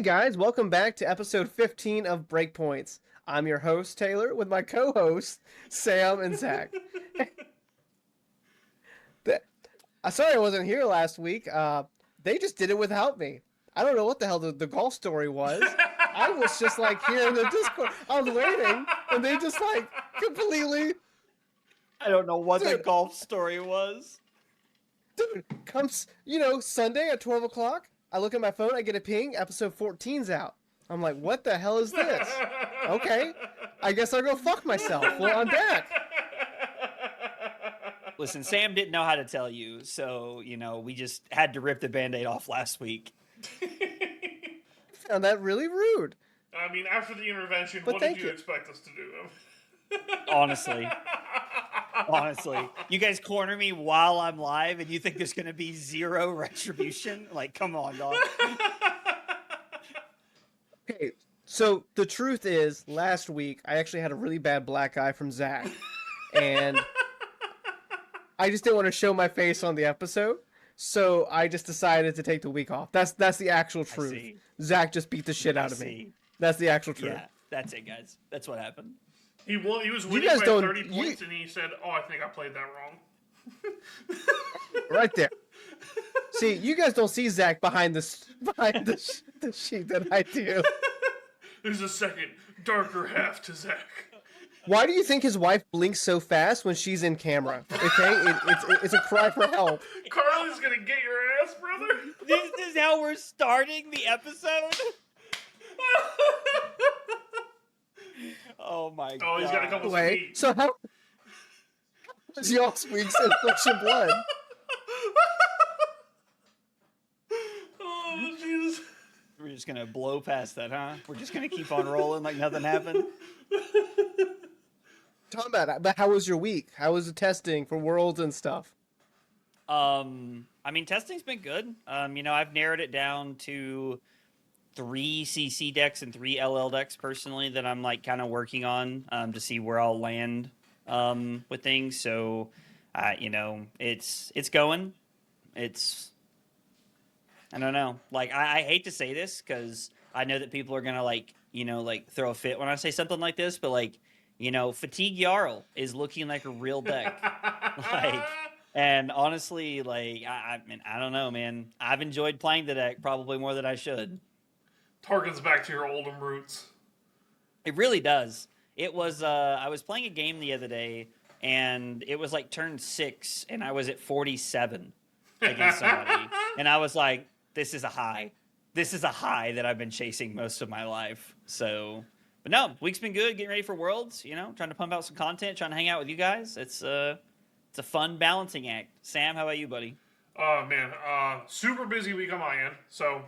Guys, welcome back to episode 15 of Breakpoints. I'm your host, Taylor, with my co-hosts, Sam and Zack. Sorry I wasn't here last week. They just did it without me. I don't know what the hell the golf story was. I was just like here in the Discord. I was waiting, and they just like completely... I don't know what the golf story was. Dude, comes, Sunday at 12 o'clock. I look at my phone, I get a ping, episode 14's out. I'm like, what the hell is this? Okay, I guess I'll go fuck myself. Well, I'm back. Listen, Sam didn't know how to tell you, so, we just had to rip the Band-Aid off last week. I found that really rude. I mean, after the intervention, what did you expect us to do? Honestly. You guys corner me while I'm live, and you think there's going to be zero retribution? Like, come on, dog. Okay, so the truth is, last week, I actually had a really bad black eye from Zack. And I just didn't want to show my face on the episode, so I just decided to take the week off. That's the actual truth. Zack just beat the shit out of me. That's the actual truth. Yeah, that's it, guys. That's what happened. He was winning by 30 points, and he said, I think I played that wrong. Right there. See, you guys don't see Zack behind the sheet that I do. There's a second, darker half to Zack. Why do you think his wife blinks so fast when she's in camera? Okay? It's a cry for help. Carly's gonna get your ass, brother. This is how we're starting the episode? Oh my god. Oh, he's got a couple feet. So how was y'all's week's in flesh and blood? Oh, Jesus. We're just gonna blow past that, huh? We're just gonna keep on rolling like nothing happened? Talk about it, but how was your week? How was the testing for Worlds and stuff? I mean, testing's been good. I've narrowed it down to 3 CC decks and 3 LL decks personally that I'm like kind of working on to see where I'll land with things. So, it's going. I don't know. Like, I hate to say this because I know that people are gonna throw a fit when I say something like this, but Fatigue Jarl is looking like a real deck. And honestly, I don't know, man. I've enjoyed playing the deck probably more than I should. Targets back to your Oldham roots. It really does. It was, I was playing a game the other day, and it was like turn 6, and I was at 47 against somebody. And I was like, this is a high. This is a high that I've been chasing most of my life. So, but no, week's been good, getting ready for Worlds, trying to pump out some content, trying to hang out with you guys. It's a fun balancing act. Sam, how about you, buddy? Oh, man. Super busy week on my end. So,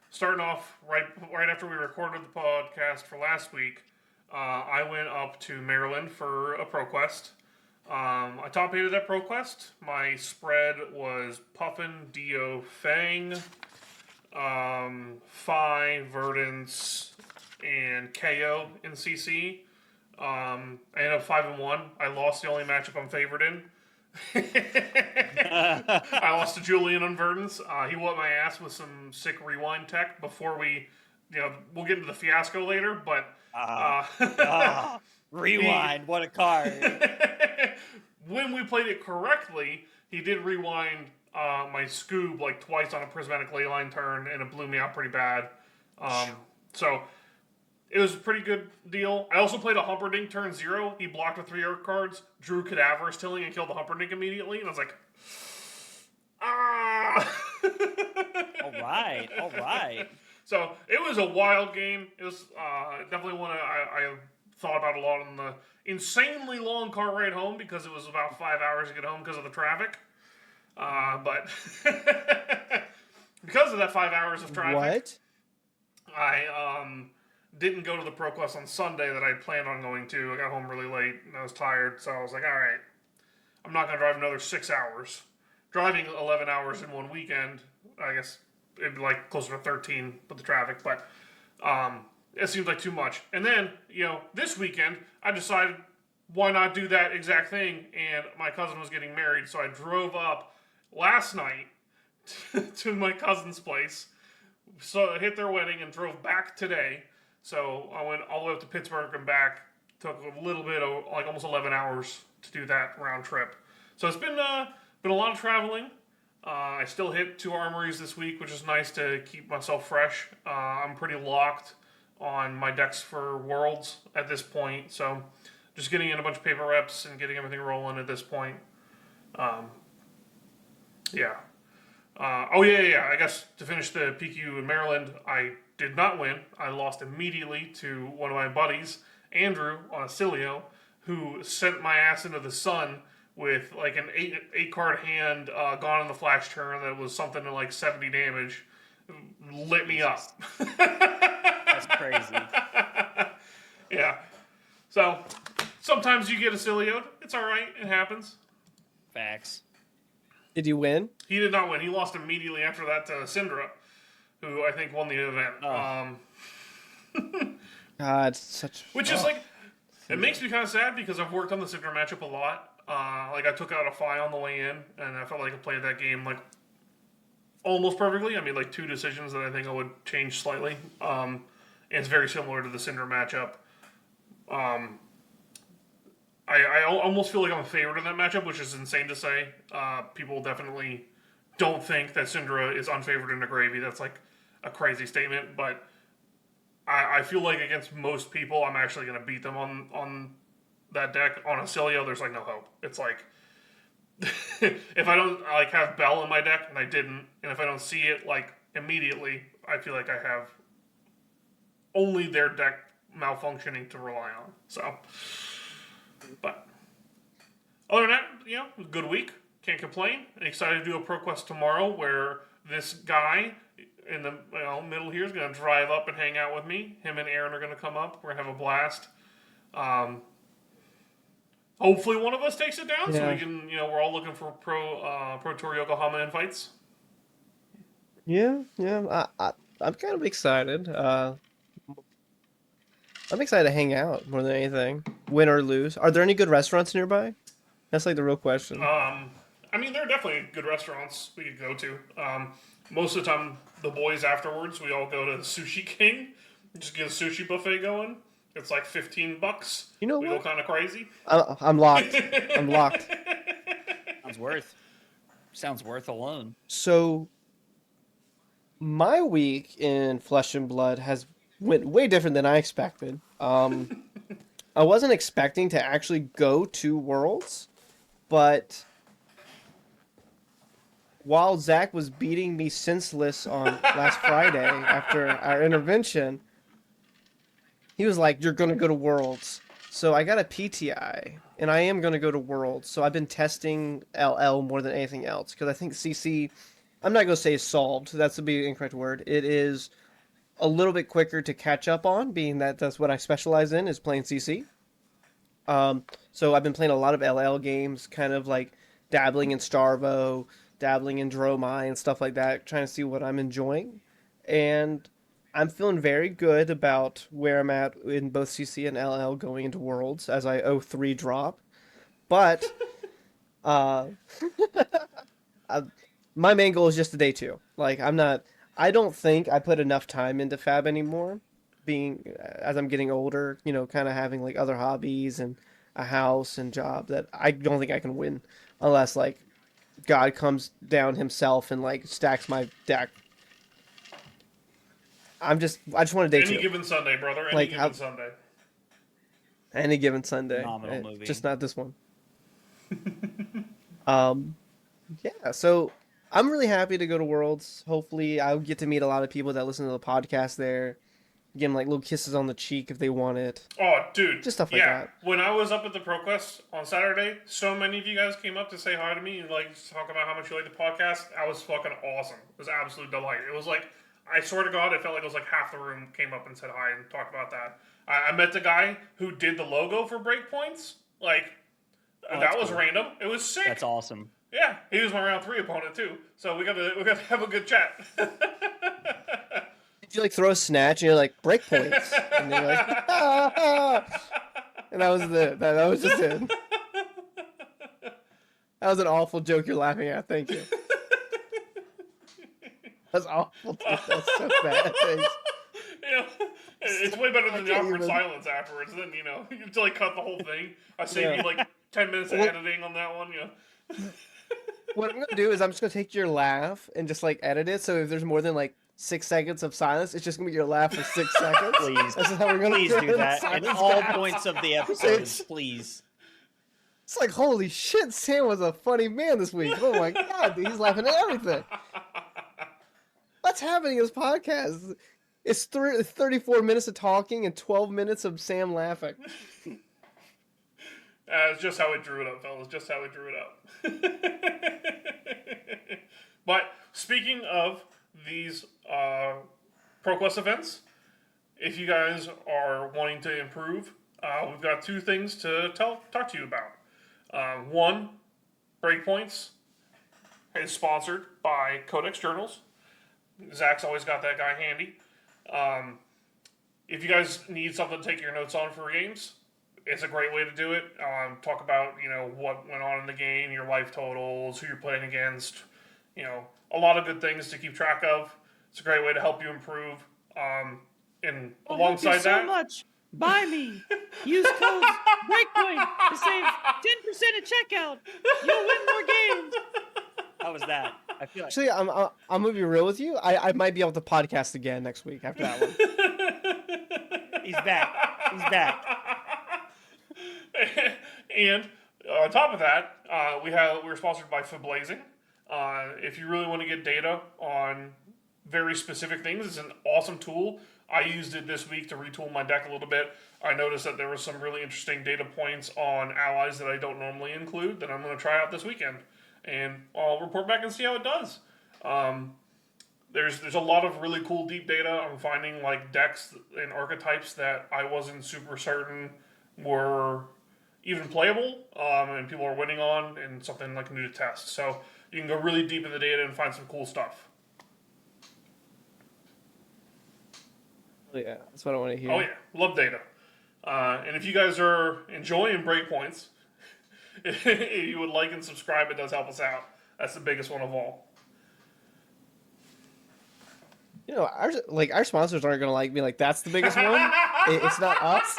starting off right after we recorded the podcast for last week, I went up to Maryland for a ProQuest. I top-aided that ProQuest. My spread was Puffin, Dio, Fang, Phi, Verdance, and KO in CC. I ended up 5-1. I lost the only matchup I'm favored in. I lost to Julian on Verdance. He whooped my ass with some sick rewind tech before we'll get into the fiasco later, but... rewind, what a card. When we played it correctly, he did rewind my Scoob like twice on a prismatic leyline turn, and it blew me out pretty bad. So it was a pretty good deal. I also played a Humperdinck turn 0. He blocked with 3 air cards, drew Cadaverous Tilling, and killed the Humperdinck immediately. And I was like, All right. So it was a wild game. It was definitely one I thought about a lot on the insanely long car ride home because it was about 5 hours to get home because of the traffic. But because of that 5 hours of traffic, I didn't go to the ProQuest on Sunday that I had planned on going to. I got home really late and I was tired, so I was like, all right, I'm not going to drive another 6 hours. Driving 11 hours in one weekend, I guess it'd be like closer to 13 with the traffic, but it seemed like too much. And then, this weekend, I decided, why not do that exact thing? And my cousin was getting married, so I drove up last night to my cousin's place, So I hit their wedding and drove back today. So I went all the way up to Pittsburgh and back. Took a little bit of like almost 11 hours to do that round trip. So it's been a lot of traveling. I still hit 2 armories this week, which is nice to keep myself fresh. I'm pretty locked on my decks for Worlds at this point. So just getting in a bunch of paper reps and getting everything rolling at this point. Yeah. I guess to finish the PQ in Maryland, I did not win. I lost immediately to one of my buddies, Andrew, on a Cilio, who sent my ass into the sun with like an 8 card hand gone in the flash turn that was something to like 70 damage. Lit me up. That's crazy. Yeah. So sometimes you get a Cilio. It's alright. It happens. Facts. Did you win? He did not win. He lost immediately after that to Syndra, who I think won the event. It's such... Which is like... It makes me kind of sad because I've worked on the Syndra matchup a lot. Like, I took out a Fi on the way in, and I felt like I played that game, like, almost perfectly. I made, like, 2 decisions that I think I would change slightly. And it's very similar to the Syndra matchup. I almost feel like I'm a favorite in that matchup, which is insane to say. People definitely don't think that Syndra is unfavored in a Gravy. That's, like, a crazy statement, but... I feel like against most people, I'm actually going to beat them on that deck. On a Cilio, there's like no hope. It's like if I don't like have Bell in my deck, and I didn't, and if I don't see it like immediately, I feel like I have only their deck malfunctioning to rely on. So, but other than that, good week. Can't complain. Excited to do a ProQuest tomorrow where this guy in the middle here is going to drive up and hang out with me. Him and Aaron are going to come up. We're going to have a blast. Hopefully one of us takes it down so we can, we're all looking for Pro Tour Yokohama invites. Yeah. I'm kind of excited. I'm excited to hang out more than anything. Win or lose. Are there any good restaurants nearby? That's like the real question. I mean, there are definitely good restaurants we could go to. Most of the time, the boys afterwards, we all go to Sushi King. Just get a sushi buffet going. It's like $15. You know we what? go kind of crazy. I'm locked. I'm locked. Sounds worth alone. So, my week in Flesh and Blood has went way different than I expected. I wasn't expecting to actually go to Worlds, but while Zack was beating me senseless on last Friday after our intervention, he was like, "You're going to go to Worlds." So I got a PTI, and I am going to go to Worlds. So I've been testing LL more than anything else, because I think CC, I'm not going to say solved. That's the incorrect word. It is a little bit quicker to catch up on, being that that's what I specialize in, is playing CC. So I've been playing a lot of LL games, kind of like dabbling in Starvo, dabbling in Dromai and stuff like that, trying to see what I'm enjoying. And I'm feeling very good about where I'm at in both CC and LL going into Worlds, as I 0-3 drop. But my main goal is just the day 2. Like, I don't think I put enough time into Fab anymore, as I'm getting older, kind of having like other hobbies and a house and job, that I don't think I can win unless like God comes down himself and like stacks my deck. I just want a day 2. Any given Sunday, brother. Any given Sunday. Any given Sunday. Phenomenal movie. Just not this one. Yeah, so I'm really happy to go to Worlds. Hopefully I'll get to meet a lot of people that listen to the podcast there. Give them like little kisses on the cheek if they want it. Oh, dude. Just stuff like that. When I was up at the ProQuest on Saturday, so many of you guys came up to say hi to me and like talk about how much you like the podcast. That was fucking awesome. It was absolute delight. It was like, I swear to God, it felt like it was like half the room came up and said hi and talked about that. I met the guy who did the logo for Breakpoints. Like, that was cool. Random. It was sick. That's awesome. Yeah, he was my round 3 opponent too. So we got to have a good chat. Did you like throw a snatch and you're like, Breakpoints? And they're like, ah. And that was that was just it. That was an awful joke you're laughing at. Thank you. That's awful. Dude. That's so bad. Thanks. It's way better than the awkward even... silence afterwards. Then you have to like cut the whole thing. I saved you like 10 minutes of editing on that one. What I'm gonna do is I'm just gonna take your laugh and just like edit it. So if there's more than like 6 seconds of silence, it's just gonna be your laugh for 6 seconds. Please, that's how we're gonna please do that. At all points of the episode, please. It's like, holy shit, Sam was a funny man this week. Oh my god, dude, he's laughing at everything. What's happening in this podcast? It's 34 minutes of talking and 12 minutes of Sam laughing. It's just how we drew it up, fellas. Just how we drew it up. But speaking of these ProQuest events, if you guys are wanting to improve, we've got 2 things to talk to you about. One, Breakpoints is sponsored by Codex Journals. Zach's always got that guy handy. If you guys need something to take your notes on for games, it's a great way to do it. Talk about, what went on in the game, your life totals, who you're playing against, a lot of good things to keep track of. It's a great way to help you improve. And alongside you so much. Buy me. Use code Breakpoint to save 10% at checkout. You'll win more games. How was that? I feel like... Actually, I'm gonna be real with you. I might be able to podcast again next week after that one. He's back. He's back. And on top of that, we're sponsored by Fablazing. If you really want to get data on very specific things, it's an awesome tool. I used it this week to retool my deck a little bit. I noticed that there were some really interesting data points on allies that I don't normally include that I'm going to try out this weekend. And I'll report back and see how it does. There's a lot of really cool deep data. I'm finding like decks and archetypes that I wasn't super certain were even playable, and people are winning on, and something like new to test. So you can go really deep in the data and find some cool stuff. Yeah, that's what I want to hear. Oh yeah, love data. And if you guys are enjoying Breakpoints, if you would like and subscribe, it does help us out. That's the biggest one of all. Our sponsors aren't gonna be like, that's the biggest one. It's not us.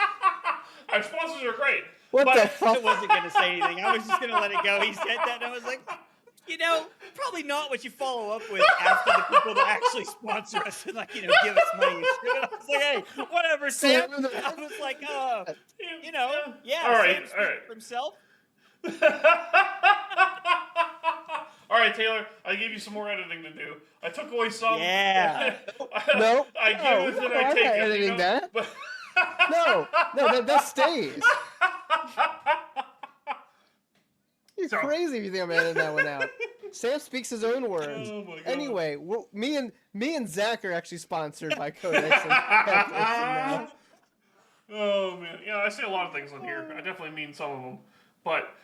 Our sponsors are great. What the fuck? I wasn't gonna say anything. I was just gonna let it go. He said that, and I was like, probably not what you follow up with after the people that actually sponsor us and give us money. And shit. I was like, hey, whatever, Sam. I was like, yeah. All right. For himself. All right, Taylor, I gave you some more editing to do. I took away some. Yeah. No. I give it and I take it. Editing that. But... No, that stays. You're crazy if you think I'm editing that one out. Sam speaks his own words. Oh my God. Anyway, me and Zack are actually sponsored by Codex. And oh man, yeah, I say a lot of things on here. I definitely mean some of them, but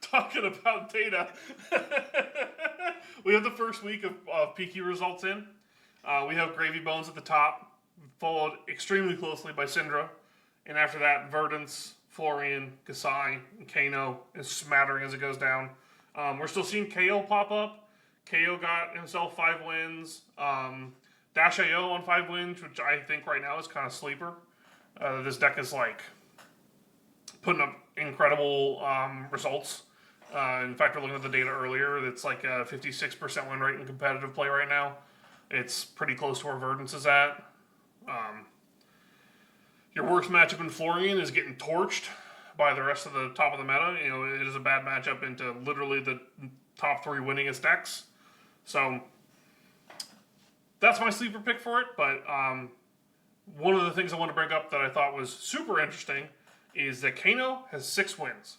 talking about data, we have the first week of PQ results in. We have Gravy Bones at the top, followed extremely closely by Syndra, and after that, Verdance, Florian, Gasai, and Kano is smattering as it goes down. We're still seeing KO pop up. KO got himself 5 wins. Dash IO on 5 wins, which I think right now is kind of sleeper. This deck is putting up incredible results. In fact, we're looking at the data earlier. It's like a 56% win rate in competitive play right now. It's pretty close to where Verdance is at. Your worst matchup in Florian is getting torched by the rest of the top of the meta. It is a bad matchup into literally the top 3 winningest decks. So that's my sleeper pick for it. But one of the things I want to bring up that I thought was super interesting is that Kano has 6 wins.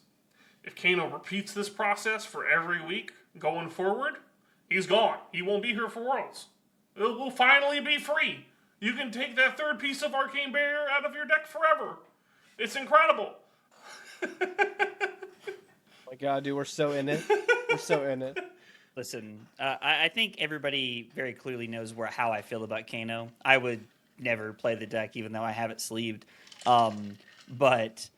If Kano repeats this process for every week going forward, he's gone. He won't be here for Worlds. It will finally be free. You can take that 3rd piece of Arcane Barrier out of your deck forever. It's incredible. oh my God, dude, we're so in it. We're so in it. Listen, I think everybody very clearly knows how I feel about Kano. I would never play the deck, even though I have it sleeved. But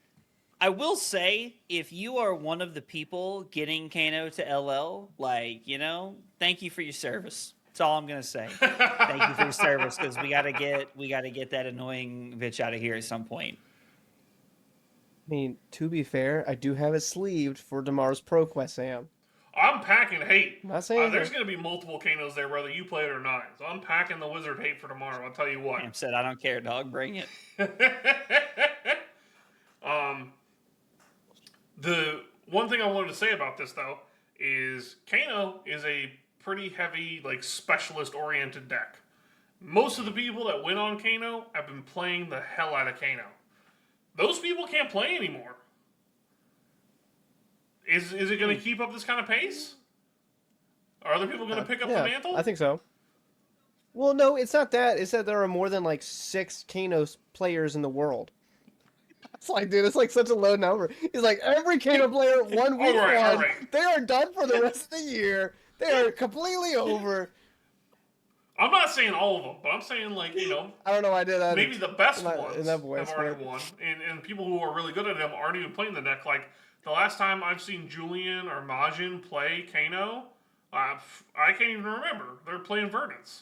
I will say, if you are one of the people getting Kano to LL, thank you for your service. That's all I'm gonna say. Thank you for your service, because we gotta get that annoying bitch out of here at some point. I mean, to be fair, I do have it sleeved for tomorrow's ProQuest, Sam. I'm packing hate. I'm not saying There's going to be multiple Kanos there, whether you play it or not. So I'm packing the wizard hate for tomorrow. I'll tell you what. Sam said, "I don't care, dog. Bring it." The one thing I wanted to say about this though is Kano is a pretty heavy, like, specialist-oriented deck. Most of the people that win on Kano have been playing the hell out of Kano. Those people can't play anymore. Is it going to keep up this kind of pace? Are other people going to pick up the mantle? I think so. Well, no, it's not that. It's that there are more than like 6 Kano players in the world. It's like, dude, it's like such a low number. It's like every Kano player, one week all right. they are done for the rest of the year. They are completely over. I'm not saying all of them, but I'm saying, like, I don't know why I did that. Maybe the best ones in that voice, have already won. And people who are really good at them aren't even playing the deck. Like, the last time I've seen Julian or Majin play Kano, I can't even remember. They're playing Verdants.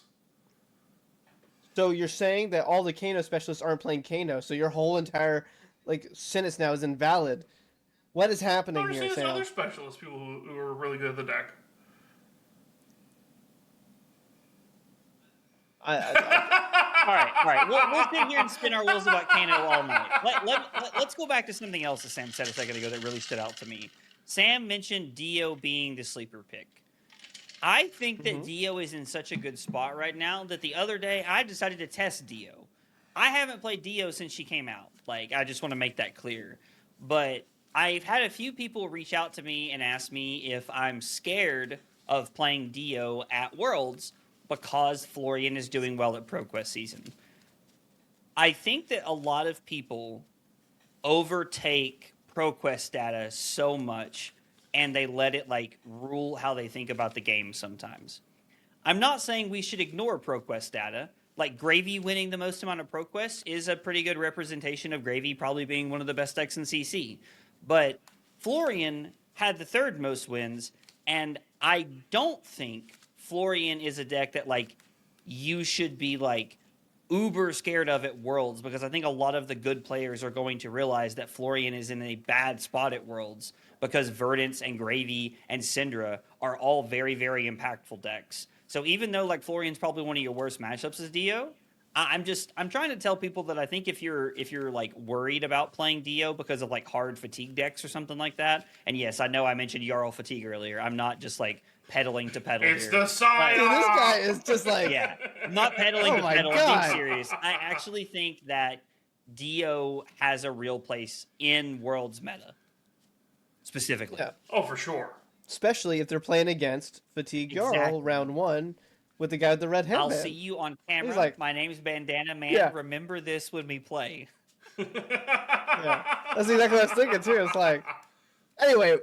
So you're saying that all the Kano specialists aren't playing Kano, so your whole entire sentence now is invalid. What is happening here, Sam? There's other specialists, people who are really good at the deck. All right. We'll sit here and spin our wheels about Kano all night. Let's go back to something else that Sam said a second ago that really stood out to me. Sam mentioned Dio being the sleeper pick. I think that Dio is in such a good spot right now that the other day I decided to test Dio. I haven't played Dio since she came out. I just want to make that clear. But I've had a few people reach out to me and ask me if I'm scared of playing Dio at Worlds because Florian is doing well at ProQuest season. I think that a lot of people overtake ProQuest data so much and they let it rule how they think about the game sometimes. I'm not saying we should ignore ProQuest data. Gravy winning the most amount of ProQuest is a pretty good representation of Gravy probably being one of the best decks in CC. But Florian had the 3rd most wins, and I don't think Florian is a deck that you should be uber scared of at Worlds, because I think a lot of the good players are going to realize that Florian is in a bad spot at Worlds because Verdance and Gravy and Syndra are all very, very impactful decks. So even though Florian's probably one of your worst matchups as Dio, I'm trying to tell people that I think if you're worried about playing Dio because of hard fatigue decks or something like that, and yes, I know I mentioned Jarl fatigue earlier. I'm not just pedaling to pedal It's here. the side. Dude, this guy is just yeah, I'm not pedaling to pedal. God. I'm being serious. I actually think that Dio has a real place in Worlds meta, specifically. Yeah. Oh, for sure. Especially if they're playing against Fatigue Jarl round 1 with the guy with the red headband. I'll see you on camera. He's My name's Bandana Man. Yeah. Remember this when we play. Yeah. That's exactly what I was thinking too. It's anyway,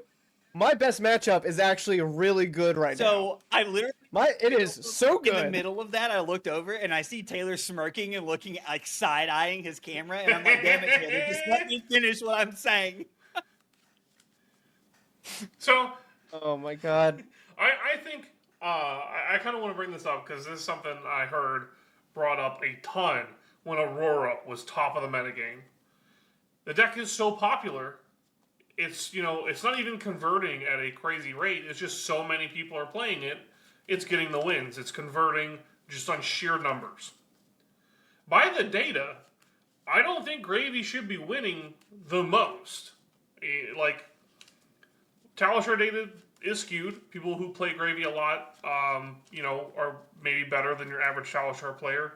my best matchup is actually really good right now. So I literally, it is so good. in the middle of that, I looked over and I see Taylor smirking and looking side eyeing his camera, and I'm like, "Damn it, Taylor! Just let me finish what I'm saying." So, Oh my god. I think I kind of want to bring this up because this is something I heard brought up a ton when Aurora was top of the metagame. The deck is so popular, it's not even converting at a crazy rate. It's just so many people are playing it. It's getting the wins. It's converting just on sheer numbers. By the data, I don't think Gravy should be winning the most. Talisher data is skewed. People who play Gravy a lot, are maybe better than your average Talisher player.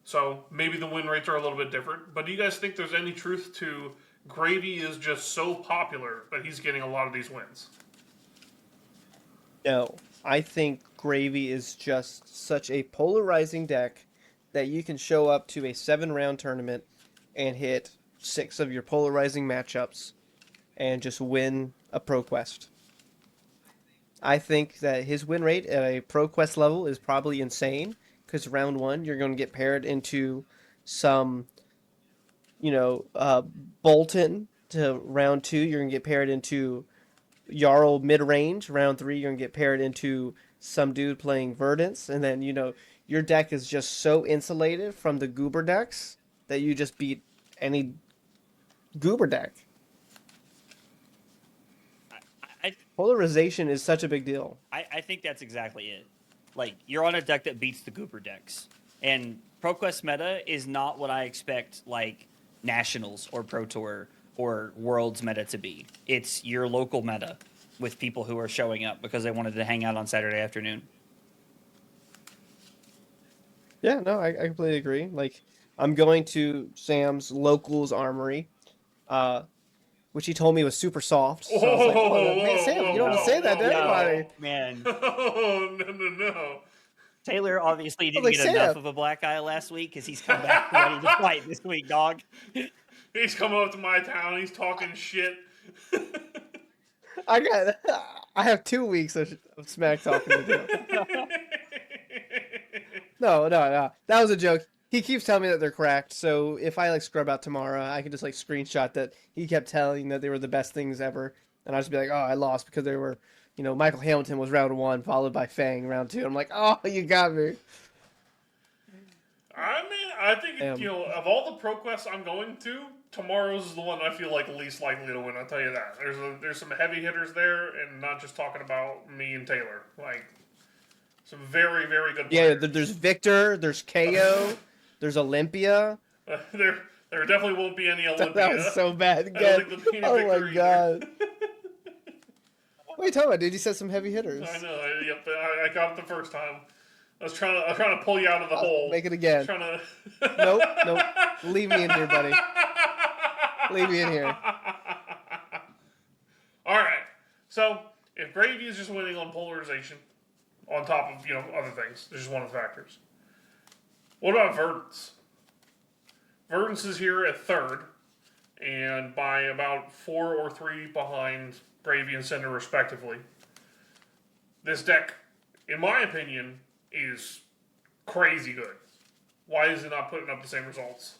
So maybe the win rates are a little bit different. But do you guys think there's any truth to Gravy is just so popular that he's getting a lot of these wins? No. I think Gravy is just such a polarizing deck that you can show up to a 7-round tournament and hit 6 of your polarizing matchups and just win a ProQuest. I think that his win rate at a ProQuest level is probably insane, because round 1 you're going to get paired into some, Bolton to round 2, you're gonna get paired into Jarl mid range. Round 3, you're gonna get paired into some dude playing Verdance, and then your deck is just so insulated from the Goober decks that you just beat any Goober deck. Polarization is such a big deal. I think that's exactly it. Like, you're on a deck that beats the Goober decks. And ProQuest meta is not what I expect, like, Nationals or Pro Tour or Worlds meta to be. It's your local meta with people who are showing up because they wanted to hang out on Saturday afternoon. Yeah, no, I completely agree. Like, I'm going to Sam's locals armory, which he told me was super soft. So I was like, oh, man, Sam, you don't have to say that to anybody. Man. Oh, no. Taylor obviously didn't like, get enough of a black eye last week because he's come back ready to fight this week, dog. He's coming up to my town. He's talking shit. I have 2 weeks of smack talking to do. No. That was a joke. He keeps telling me that they're cracked, so if I like scrub out tomorrow, I can just like screenshot that he kept telling that they were the best things ever, and I'll just be like, oh, I lost because they were, Michael Hamilton was round 1, followed by Fang round 2. I'm like, oh, you got me. I mean, I think of all the ProQuests I'm going to, tomorrow's is the one I feel like least likely to win. I'll tell you that. There's some heavy hitters there, and not just talking about me and Taylor. Like, some very, very good players. Yeah, there's Victor, there's KO, there's Olympia. There definitely won't be any Olympia. That was so bad. Oh my god. What are you talking about, dude? You said some heavy hitters. I know. I got it the first time. I was trying to pull you out of the hole. Make it again. Nope. Leave me in here, buddy. Leave me in here. All right. So if Gravy is just winning on polarization, on top of other things, it's just one of the factors. What about Verdance? Verdance is here at 3rd, and by about 4 or 3 behind Gravy and Cinder respectively. This deck, in my opinion, is crazy good. Why is it not putting up the same results?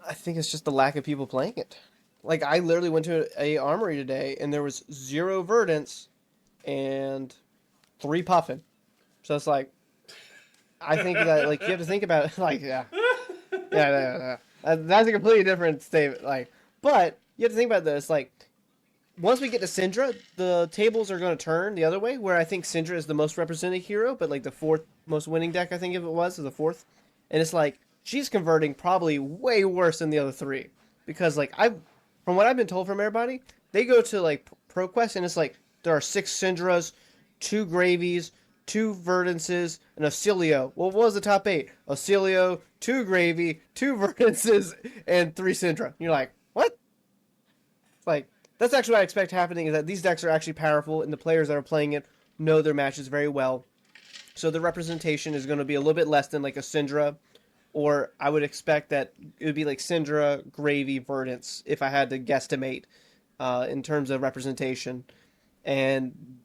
I think it's just the lack of people playing it. Like, I literally went to a armory today, and there was 0 Verdance and 3 Puffin. So it's like, I think that, like, you have to think about it, like, yeah. That's a completely different statement, like, but you have to think about this, like, once we get to Syndra, the tables are going to turn the other way, where I think Syndra is the most represented hero, but like the 4th most winning deck, I think if it was, or the 4th. And it's like, she's converting probably way worse than the other 3. Because like, from what I've been told from everybody, they go to like ProQuest and it's like, there are 6 Syndras, 2 Gravies, 2 Verdances, and a Celio. Well, what was the top 8? A Celio, 2 Gravy, 2 Verdances, and 3 Syndra. And you're like, what? It's like, that's actually what I expect happening, is that these decks are actually powerful, and the players that are playing it know their matches very well. So the representation is going to be a little bit less than like a Syndra, or I would expect that it would be like Syndra, Gravy, Verdance, if I had to guesstimate in terms of representation. And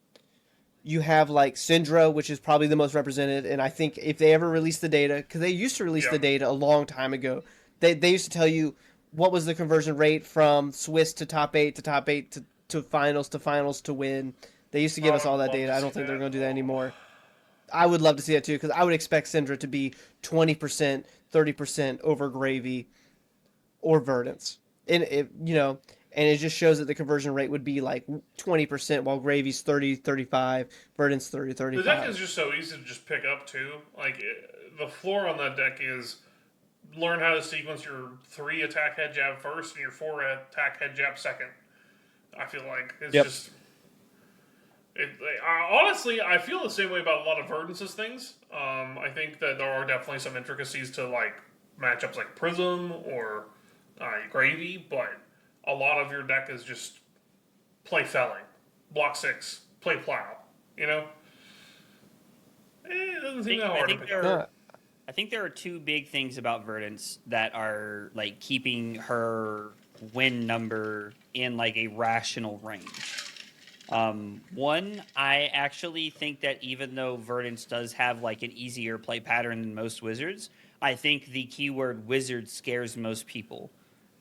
you have like Syndra, which is probably the most represented, and I think if they ever release the data, because they used to release the data a long time ago, they used to tell you what was the conversion rate from Swiss to top 8 to top 8 to finals to win. They used to give us all that data. I don't think they're going to do that anymore. I would love to see that too, because I would expect Syndra to be 20%, 30% over Gravy or Verdance. And it just shows that the conversion rate would be like 20%, while Gravy's 30, 35, Verdance 30, 35. The deck is just so easy to just pick up too. Like, the floor on that deck is learn how to sequence your 3 attack head jab first and your 4 attack head jab second. I feel like it's just. Honestly, I feel the same way about a lot of Verdance's things. I think that there are definitely some intricacies to like matchups like Prism or Gravy, but a lot of your deck is just play Felling, block 6, play Plow. It doesn't seem that hard to pick up. I think there are 2 big things about Verdance that are like keeping her win number in like a rational range. One, I actually think that even though Verdance does have like an easier play pattern than most wizards, I think the keyword wizard scares most people.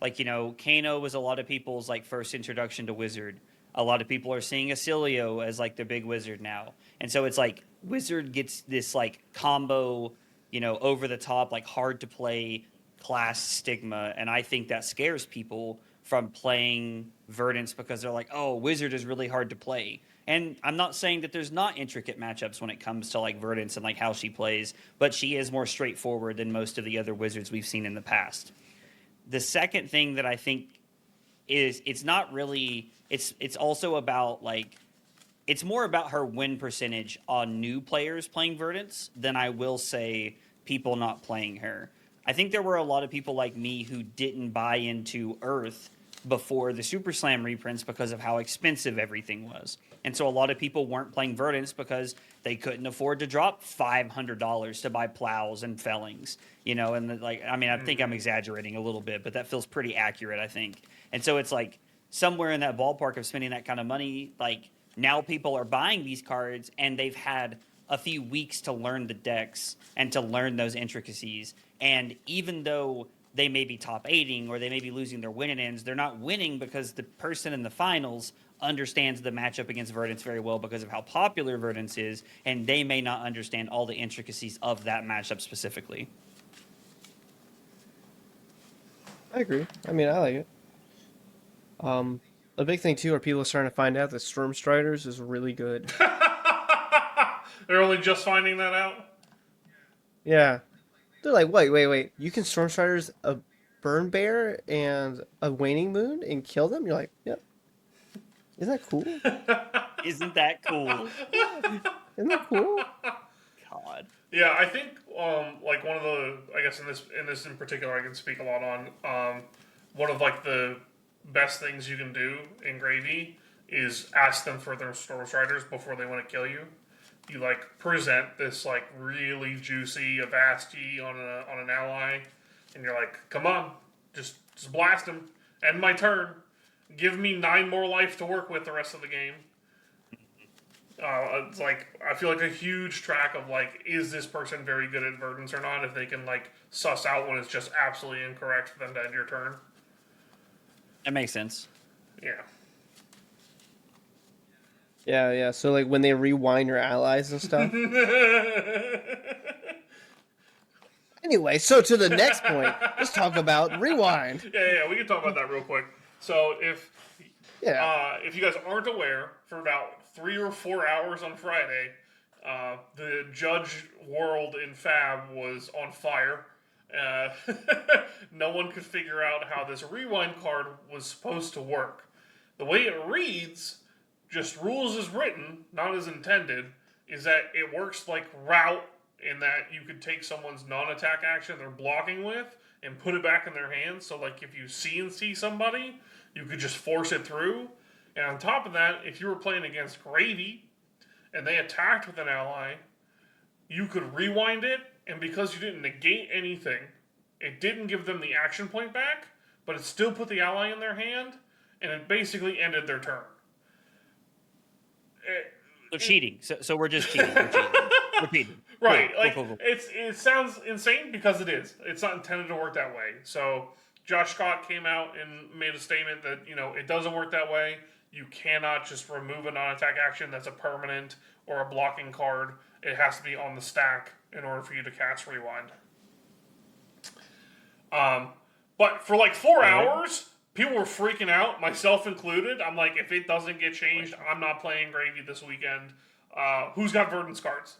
Like, Kano was a lot of people's like first introduction to Wizard. A lot of people are seeing Acilio as like their big Wizard now. And so it's like Wizard gets this like combo, over the top, like hard to play class stigma. And I think that scares people from playing Verdance because they're like, oh, Wizard is really hard to play. And I'm not saying that there's not intricate matchups when it comes to like Verdance and like how she plays, but she is more straightforward than most of the other Wizards we've seen in the past. The second thing that I think is it's not really it's also about like it's more about her win percentage on new players playing Verdance than I will say people not playing her. I think there were a lot of people like me who didn't buy into Earth before the Super Slam reprints because of how expensive everything was. And so a lot of people weren't playing Verdance because they couldn't afford to drop $500 to buy plows and fellings, and I think I'm exaggerating a little bit, but that feels pretty accurate, I think. And so it's like somewhere in that ballpark of spending that kind of money, like now people are buying these cards and they've had a few weeks to learn the decks and to learn those intricacies. And even though they may be top 8ing or they may be losing their winning ends, they're not winning because the person in the finals understands the matchup against Verdance very well because of how popular Verdance is, and they may not understand all the intricacies of that matchup specifically. I agree. I mean, I like it. A big thing too are people starting to find out that Stormstriders is really good. They're only just finding that out? Yeah. They're like, wait. You can Stormstriders a Burn Bear and a Waning Moon and kill them? You're like, yep. Isn't that cool? Isn't that cool? Isn't that cool? God. Yeah, I think like one of the, I guess in this in particular I can speak a lot on, one of like the best things you can do in Gravy is ask them for their Stormstriders before they want to kill you. You like present this like really juicy Avasti on an ally, and you're like, come on, just blast him. End my turn. Give me 9 more life to work with the rest of the game. It's like I feel like a huge track of like, is this person very good at Verdance or not? If they can like suss out when it's just absolutely incorrect for them to end your turn. That makes sense. Yeah. Yeah. So like when they rewind your allies and stuff. Anyway, so to the next point, let's talk about rewind. Yeah, we can talk about that real quick. So if you guys aren't aware, for about 3 or 4 hours on Friday, the judge world in Fab was on fire. No one could figure out how this rewind card was supposed to work. The way it reads, just rules as written, not as intended, is that it works like route in that you could take someone's non-attack action they're blocking with and put it back in their hands. So like if you CNC somebody, you could just force it through. And on top of that, if you were playing against Gravy and they attacked with an ally, you could rewind it, and because you didn't negate anything, it didn't give them the action point back, but it still put the ally in their hand, and it basically ended their turn. So cheating. So we're just cheating. We're cheating. We're cheating. Right. Cool. It sounds insane because it is. It's not intended to work that way. So Josh Scott came out and made a statement that, it doesn't work that way. You cannot just remove a non-attack action that's a permanent or a blocking card. It has to be on the stack in order for you to cast Rewind. But for like 4 hours, people were freaking out, myself included. I'm like, if it doesn't get changed, I'm not playing Gravy this weekend. Who's got Verdance cards?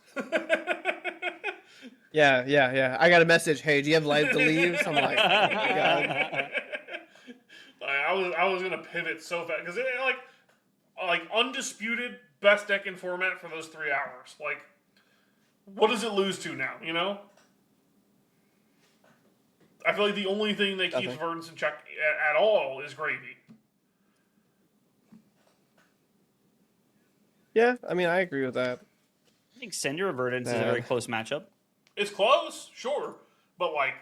Yeah. I got a message. Hey, do you have life to leave? So I'm like, oh my God. I was gonna pivot so fast because it like undisputed best deck in format for those 3 hours. Like, what does it lose to now? I feel like the only thing that keeps Verdance in check at all is Gravy. Yeah, I mean, I agree with that. I think Cinder Verdance is a very close matchup. It's close, sure, but like,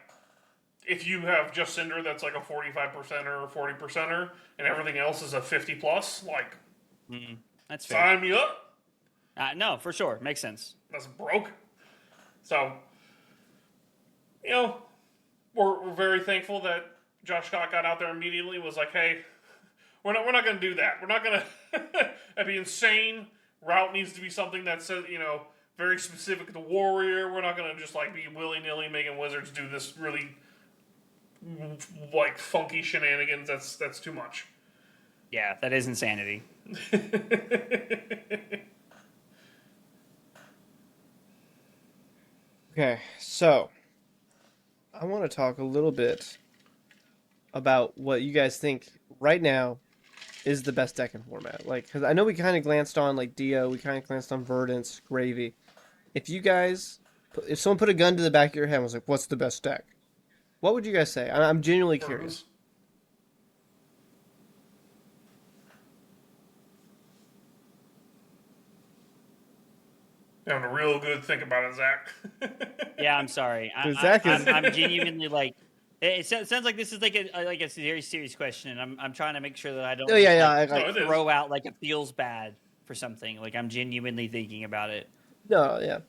if you have just Cinder that's like a 45%er or 40%er, and everything else is a 50+, like, that's fair. Sign me up. No, for sure, makes sense. That's broken. So, we're very thankful that Josh Scott got out there immediately and was like, hey, we're not going to do that. We're not going to... That'd be insane. Route needs to be something that's, very specific to Warrior. We're not going to just, be willy-nilly making Wizards do this really, funky shenanigans. That's too much. Yeah, that is insanity. Okay, so I want to talk a little bit about what you guys think right now is the best deck in format. Because I know we kind of glanced on Dio, we kind of glanced on Verdance, Gravy. If someone put a gun to the back of your head and was like, "What's the best deck?" What would you guys say? I'm genuinely curious. Having a real good think about it, Zach. Yeah, I'm sorry. I'm genuinely It sounds like this is a very serious question, and I'm trying to make sure that I don't throw out it feels bad for something. I'm genuinely thinking about it. No, yeah,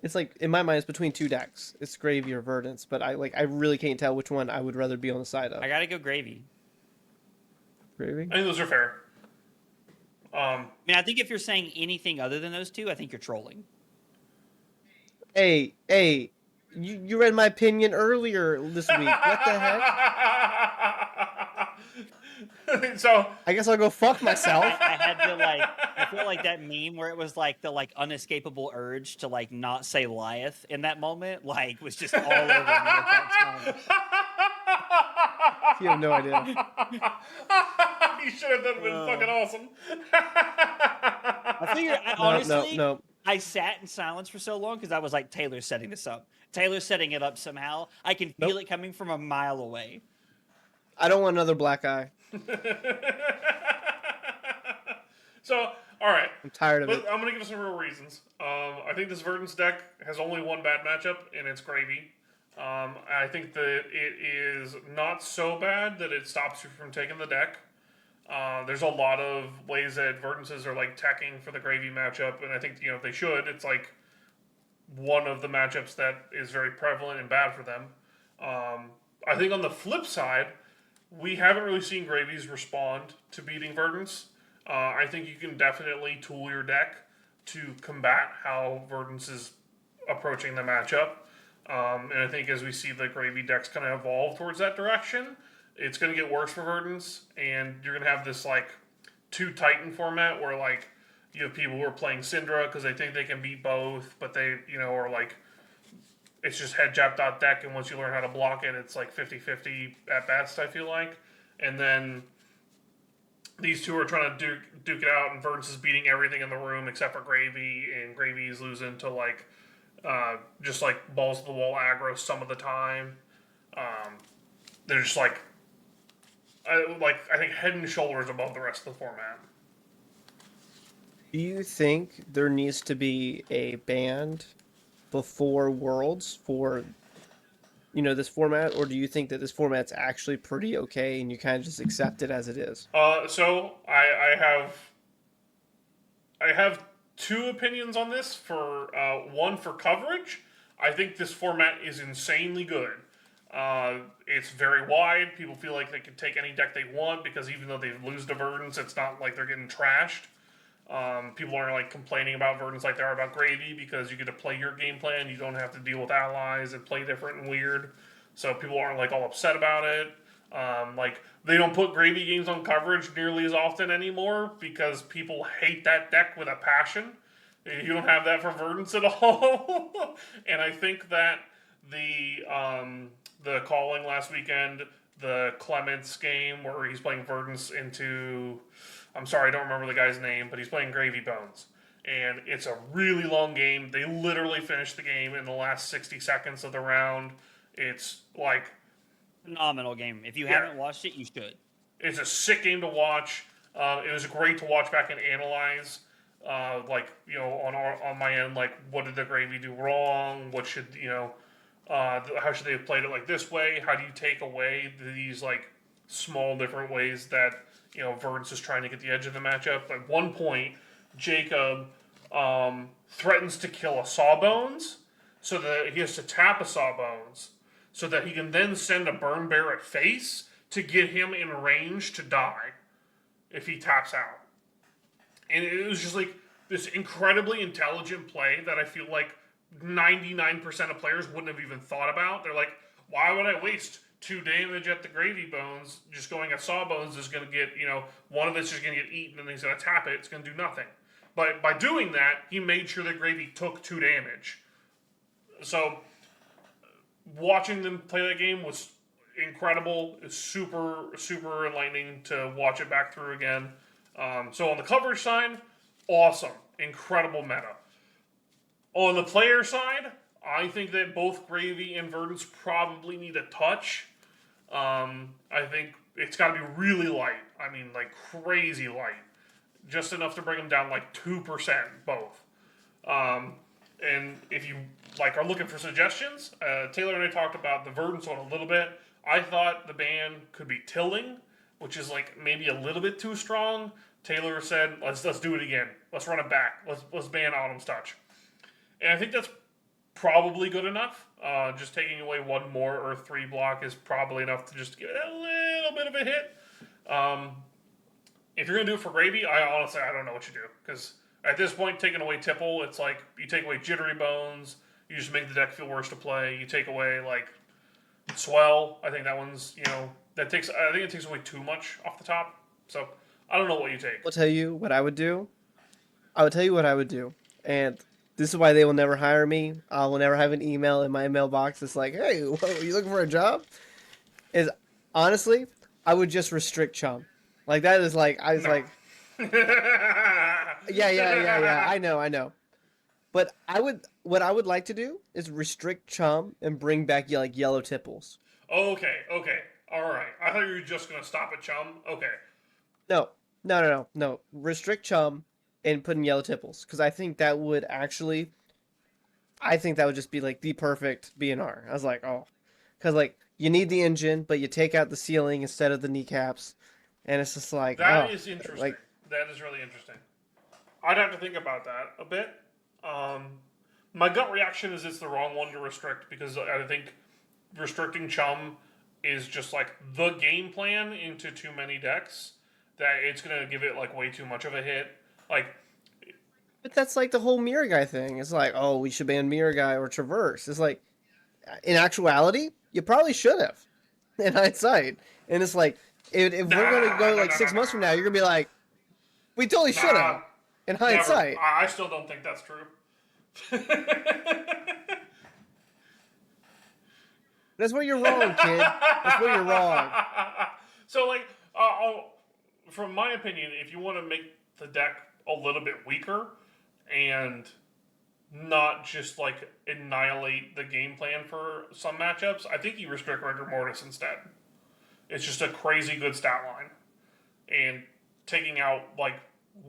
it's in my mind it's between two decks. It's Gravy or Verdance, but I really can't tell which one I would rather be on the side of. I gotta go Gravy. Gravy. I think those are fair. I think if you're saying anything other than those two, I think you're trolling. Hey, you read my opinion earlier this week. What the heck? So I guess I'll go fuck myself. I had to I feel like that meme where it was the unescapable urge to not say lieth in that moment was just all over me at that time. You have no idea. You should have done been fucking awesome. I figured honestly no. I sat in silence for so long because I was like, Taylor's setting this up. Taylor's setting it up somehow. I can feel it coming from a mile away. I don't want another black eye. So, all right. I'm tired of it. I'm going to give some real reasons. I think this Verdance deck has only one bad matchup, and it's Gravy. I think that it is not so bad that it stops you from taking the deck. There's a lot of ways that Verdances are teching for the Gravy matchup, and I think they should. It's one of the matchups that is very prevalent and bad for them. I think on the flip side, we haven't really seen Gravies respond to beating Verdance. I think you can definitely tool your deck to combat how Verdance is approaching the matchup. And I think as we see the Gravy decks kind of evolve towards that direction, it's going to get worse for Verdance, and you're going to have this two Titan format where you have people who are playing Syndra because they think they can beat both, but they are it's just head jab dot deck, and once you learn how to block it, it's 50-50 at best, I feel like. And then these two are trying to duke it out, and Verdance is beating everything in the room except for Gravy, and Gravy is losing to just balls to the wall aggro some of the time. They're just I think head and shoulders above the rest of the format. Do you think there needs to be a band before Worlds for this format, or do you think that this format's actually pretty okay and you kind of just accept it as it is? So I have two opinions on this. For one, for coverage, I think this format is insanely good. It's very wide. People feel like they can take any deck they want because even though they lose to Verdance, it's not like they're getting trashed. People aren't complaining about Verdance like they are about Gravy because you get to play your game plan. You don't have to deal with allies and play different and weird. So people aren't all upset about it. They don't put Gravy games on coverage nearly as often anymore because people hate that deck with a passion. You don't have that for Verdance at all. And I think that the calling last weekend, the Clements game where he's playing Verdance into, I'm sorry, I don't remember the guy's name, but he's playing Gravy Bones. And it's a really long game. They literally finished the game in the last 60 seconds of the round. It's phenomenal game. If you haven't watched it, you should. It's a sick game to watch. It was great to watch back and analyze. On my end, what did the Gravy do wrong? What should how should they have played it this way? How do you take away these small different ways that Verdance is trying to get the edge of the matchup? At one point, Jacob threatens to kill a Sawbones so that he has to tap a Sawbones so that he can then send a Burn Barret face to get him in range to die if he taps out. And it was just like this incredibly intelligent play that I feel like 99% of players wouldn't have even thought about. They're like, why would I waste 2 damage at the gravy bones? Just going at sawbones is going to get, one of it's just going to get eaten and he's going to tap it. It's going to do nothing. But by doing that, he made sure that gravy took 2 damage. So watching them play that game was incredible. It's super, super enlightening to watch it back through again. So on the coverage side, awesome. Incredible meta. On the player side, I think that both Gravy and Verdance probably need a touch. I think it's got to be really light. I mean, like crazy light. Just enough to bring them down like 2% both. And if you are looking for suggestions, Taylor and I talked about the Verdance one a little bit. I thought the ban could be tilling, which is like maybe a little bit too strong. Taylor said, let's do it again. Let's run it back. Let's ban Autumn's Touch. And I think that's probably good enough. Just taking away 1 more or 3 block is probably enough to just give it a little bit of a hit. If you're going to do it for Gravy, I don't know what you do. Because at this point, taking away Tipple, it's like you take away Jittery Bones, you just make the deck feel worse to play. You take away, Swell. I think that one's, I think it takes away too much off the top. So, I don't know what you take. I'll tell you what I would do. And this is why they will never hire me. I will never have an email in my mailbox that's like, hey, are you looking for a job? Is honestly, I would just restrict Chum. Like, that is like, I was like, yeah, I know. But what I would like to do is restrict Chum and bring back yellow Tipples. Okay, all right. I thought you were just going to stop at Chum. Okay. No. Restrict Chum and put in yellow Tipples. Because I think that would just be the perfect BNR. I was like, oh. Because you need the engine, but you take out the ceiling instead of the kneecaps. And it's just like, that is interesting. That is really interesting. I'd have to think about that a bit. My gut reaction is it's the wrong one to restrict because I think restricting Chum is just the game plan into too many decks that it's going to give it way too much of a hit. But that's the whole Mirror Guy thing. It's oh, we should ban Mirror Guy or Traverse. It's in actuality, you probably should have in hindsight. And it's if we're going to go 6 months from now, you're going to be like, we totally should have in hindsight. Never. I still don't think that's true. That's where you're wrong, kid. That's where you're wrong. So, from my opinion, if you want to make the deck a little bit weaker and not just annihilate the game plan for some matchups, I think you restrict Rigor Mortis instead. It's just a crazy good stat line. And taking out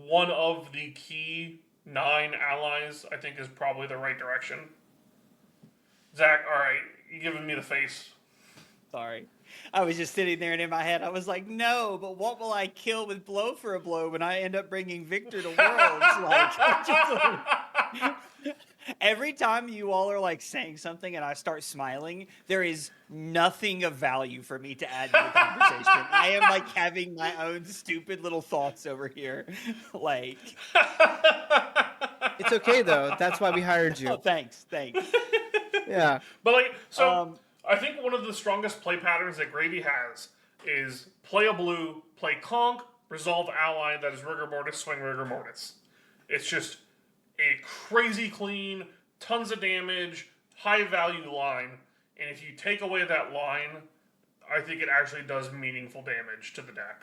one of the key 9 allies, I think is probably the right direction. Zach, alright, you're giving me the face. Sorry. I was just sitting there and in my head I was like, no, but what will I kill with blow for a blow when I end up bringing Victor to Worlds? Every time you all are saying something and I start smiling, there is nothing of value for me to add to the conversation. I am having my own stupid little thoughts over here. It's okay though. That's why we hired you. Oh, thanks. Yeah. But I think one of the strongest play patterns that Gravy has is play a blue, play conk, resolve ally that is Rigor Mortis, swing Rigor Mortis. It's just a crazy clean, tons of damage, high value line, and if you take away that line, I think it actually does meaningful damage to the deck.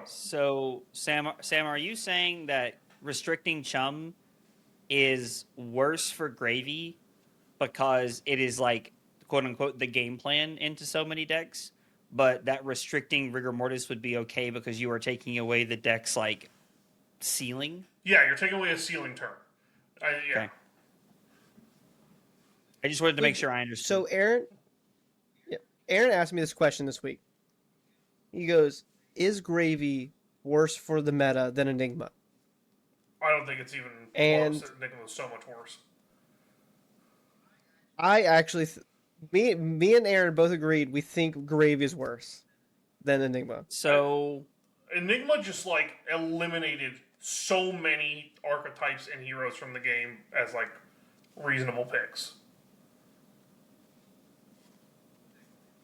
So Sam, are you saying that restricting Chum is worse for Gravy because it is quote unquote the game plan into so many decks, but that restricting Rigor Mortis would be okay because you are taking away the deck's ceiling? Yeah, you're taking away a ceiling turn. Yeah. Okay. I just wanted to make sure I understood. So Aaron asked me this question this week. He goes, is Gravy worse for the meta than Enigma? I don't think it's even close. Enigma was so much worse. I actually, me and Aaron both agreed we think Gravy is worse. than Enigma. So Enigma just like eliminated so many archetypes and heroes from the game as like reasonable picks.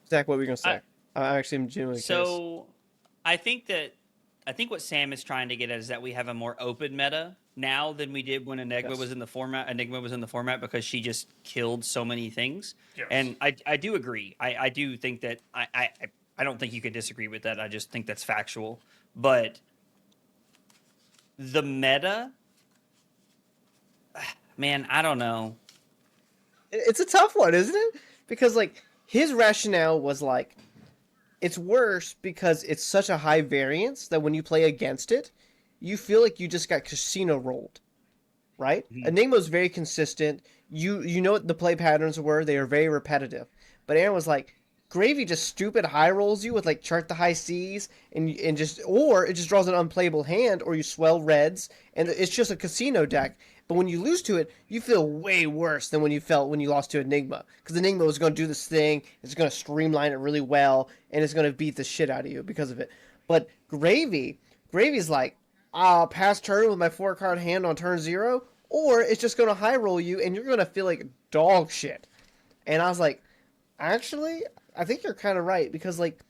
Zach, what were you gonna say? I actually am genuinely curious. So I think what Sam is trying to get at is that we have a more open meta now than we did when Enigma Yes. was in the format. Enigma was in the format because she just killed so many things. Yes. And I do agree. I do think that I don't think you could disagree with that. I just think that's factual. But the meta, man, I don't know. It's a tough one, isn't it? Because like his rationale was like, it's worse because it's such a high variance that when you play against it, you feel like you just got casino rolled, right? Mhm. Enigma was very consistent. You know what the play patterns were. They are very repetitive. But Aaron was like, Gravy just stupid high rolls you with like chart the high C's and just, or it just draws an unplayable hand, or you swell reds and it's just a casino deck. But when you lose to it, you feel way worse than when you felt when you lost to Enigma, because Enigma was going to do this thing, it's going to streamline it really well, and it's going to beat the shit out of you because of it. But Gravy's like, I'll pass turn with my 4-card hand on turn 0, or it's just going to high roll you and you're going to feel like dog shit. And I was like, actually, I think you're kind of right, because like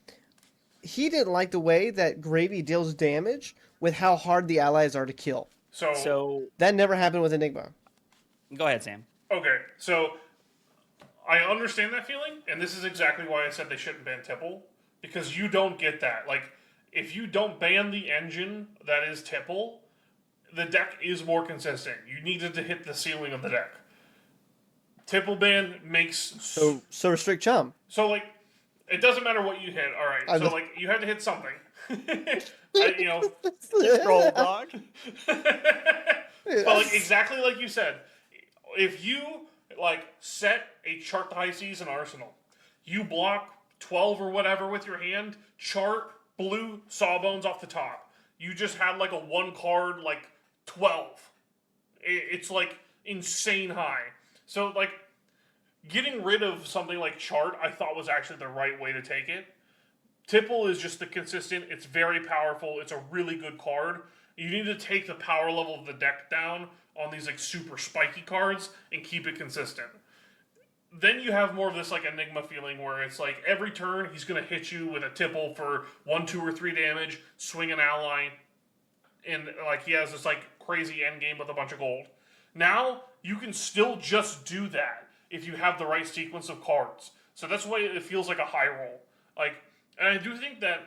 he didn't like the way that Gravy deals damage with how hard the allies are to kill. So That never happened with Enigma. go ahead, Sam. Okay, so I understand that feeling, and this is exactly why I said they shouldn't ban Tipple, because you don't get that. Like, if you don't ban the engine that is Tipple, the deck is more consistent. You needed to hit the ceiling of the deck. Tipple ban makes So restrict Chum. so like it doesn't matter what you hit. All right, so like you had to hit something. You know, Scroll dog. but like exactly like you said, if you like set a chart the high seas in Arsenal, you block 12 or whatever with your hand, chart blue sawbones off the top. You just had like a 1-card like 12. It's like insane high. So like getting rid of something like chart, I thought was actually the right way to take it. Tipple is just the consistent. It's very powerful. It's a really good card. You need to take the power level of the deck down on these like super spiky cards and keep it consistent. Then you have more of this like Enigma feeling where it's like every turn he's going to hit you with a Tipple for 1, 2, or 3 damage, swing an ally, and like he has this like crazy end game with a bunch of gold. Now you can still just do that if you have the right sequence of cards. So that's why it feels like a high roll. Like, and I do think that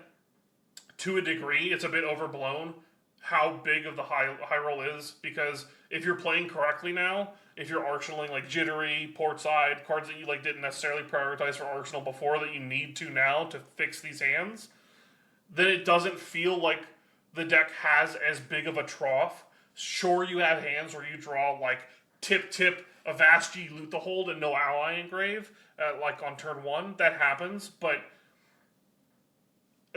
to a degree it's a bit overblown how big of the high roll is, because if you're playing correctly now, if you're arsenaling like Jittery, Portside, cards that you like didn't necessarily prioritize for Arsenal before that you need to now to fix these hands, then it doesn't feel like the deck has as big of a trough. Sure, you have hands where you draw like tip, Avasti, loot the hold, and no ally engrave, like on turn 1. That happens, but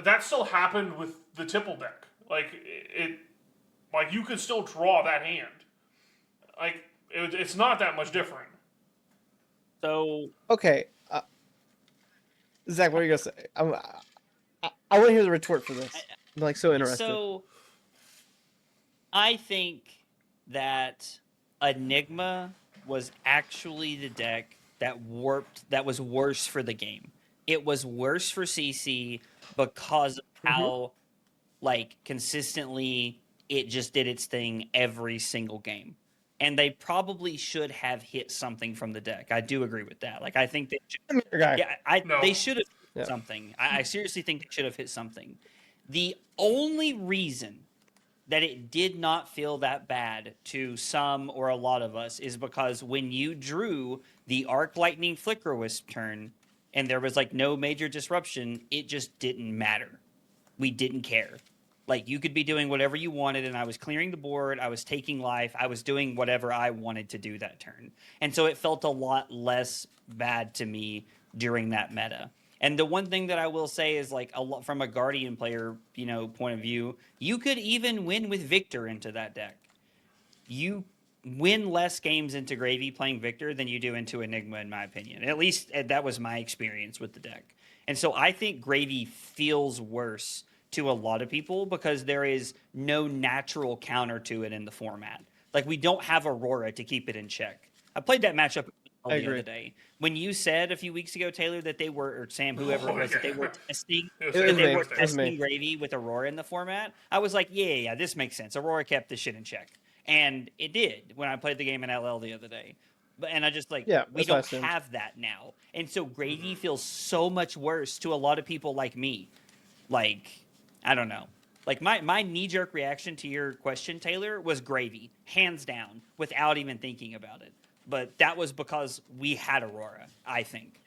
that still happened with the Tipple deck. Like like you could still draw that hand. Like it's not that much different. So Okay, Zach, what are you gonna say? I want to hear the retort for this. I'm like so interested. So I think that Enigma was actually the deck that was worse for the game. It was worse for CC because of how like consistently it just did its thing every single game. And they probably should have hit something from the deck. I do agree with that. Like I think they should, they should have hit something. I seriously think they should have hit something. The only reason that it did not feel that bad to some or a lot of us is because when you drew the Arc Lightning Flicker Wisp turn and there was like no major disruption, it just didn't matter. We didn't care. Like you could be doing whatever you wanted, and I was clearing the board, I was taking life, I was doing whatever I wanted to do that turn. And so it felt a lot less bad to me during that meta. And the one thing that I will say is like from a Guardian player, point of view, you could even win with Victor into that deck. You win less games into Gravy playing Victor than you do into Enigma, in my opinion. At least that was my experience with the deck. And so I think Gravy feels worse to a lot of people because there is no natural counter to it in the format. Like, we don't have Aurora to keep it in check. I played that matchup the other day. When you said a few weeks ago, Taylor, that they were, or Sam, whoever it was, that they were testing Gravy with Aurora in the format, I was like, yeah, this makes sense. Aurora kept this shit in check. And it did when I played the game in LL the other day. And I just we don't have that now. And so Gravy feels so much worse to a lot of people like me. Like, I don't know. Like, my knee-jerk reaction to your question, Taylor, was Gravy, hands down, without even thinking about it. But that was because we had Aurora, I think.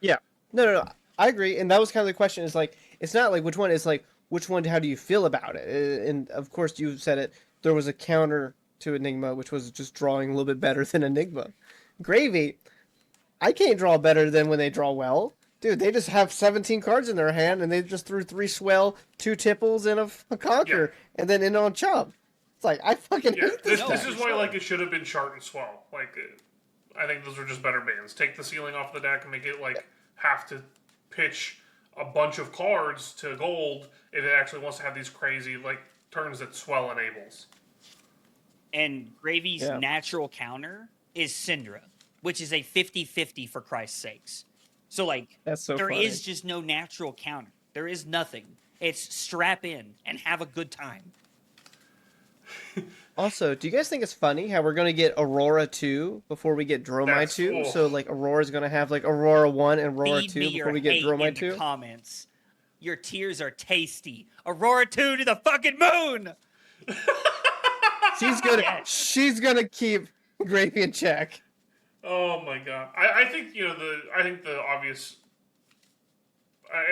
Yeah. No. I agree. And that was kind of the question. Is like, it's not like which one. It's like, which one, how do you feel about it? And, of course, you said it. There was a counter to Enigma, which was just drawing a little bit better than Enigma. Gravy, I can't draw better than when they draw well. Dude, they just have 17 cards in their hand, and they just threw 3 swell, 2 tipples, and a conquer, and then in on chump. It's like, I fucking hate this. This is why it should have been shart and swell. Like, I think those are just better bans. Take the ceiling off the deck and make it have to pitch a bunch of cards to gold if it actually wants to have these crazy turns that swell enables. And Gravy's natural counter is Syndra, which is a 50-50 for Christ's sakes. So that's so there funny. is just no natural counter. There is nothing. It's strap in and have a good time. Also, do you guys think it's funny how we're going to get Aurora 2 before we get Dromai 2? Cool. So Aurora's going to have Aurora 1 and Aurora 2 before we get Dromai 2? Comments. Your tears are tasty. Aurora 2 to the fucking moon. She's gonna keep Gravy in check. Oh my god! I think the obvious,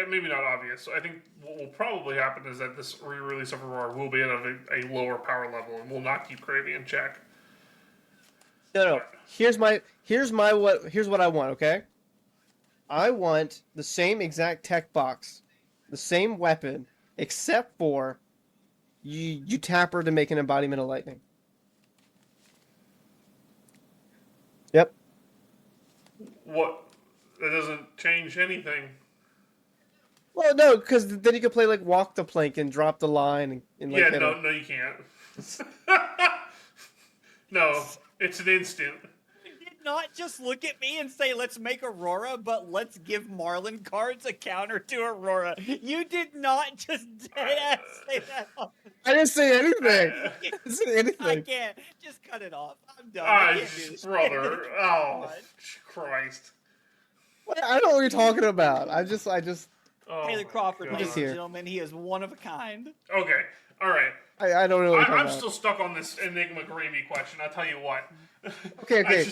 maybe not obvious. I think what will probably happen is that this re-release of Aurora will be at a lower power level and will not keep Gravy in check. No. Here's what I want. Okay, I want the same exact tech box, the same weapon, except for you tap her to make an embodiment of lightning. Yep. What? That doesn't change anything. Well, no, because then you could play walk the plank and drop the line and no, you can't. No, it's an instant. Not just look at me and say, let's make Aurora, but let's give Marlin cards a counter to Aurora. You did not just dead-ass say that. I didn't say anything. I didn't say anything. I can't. Just cut it off. I'm done. Brother. Oh, Christ. I don't know what you're talking about. I just. Taylor Crawford, ladies and gentlemen, he is one of a kind. Okay. All right. I don't know. I'm still stuck on this Enigma Gravy question. I'll tell you what. Okay.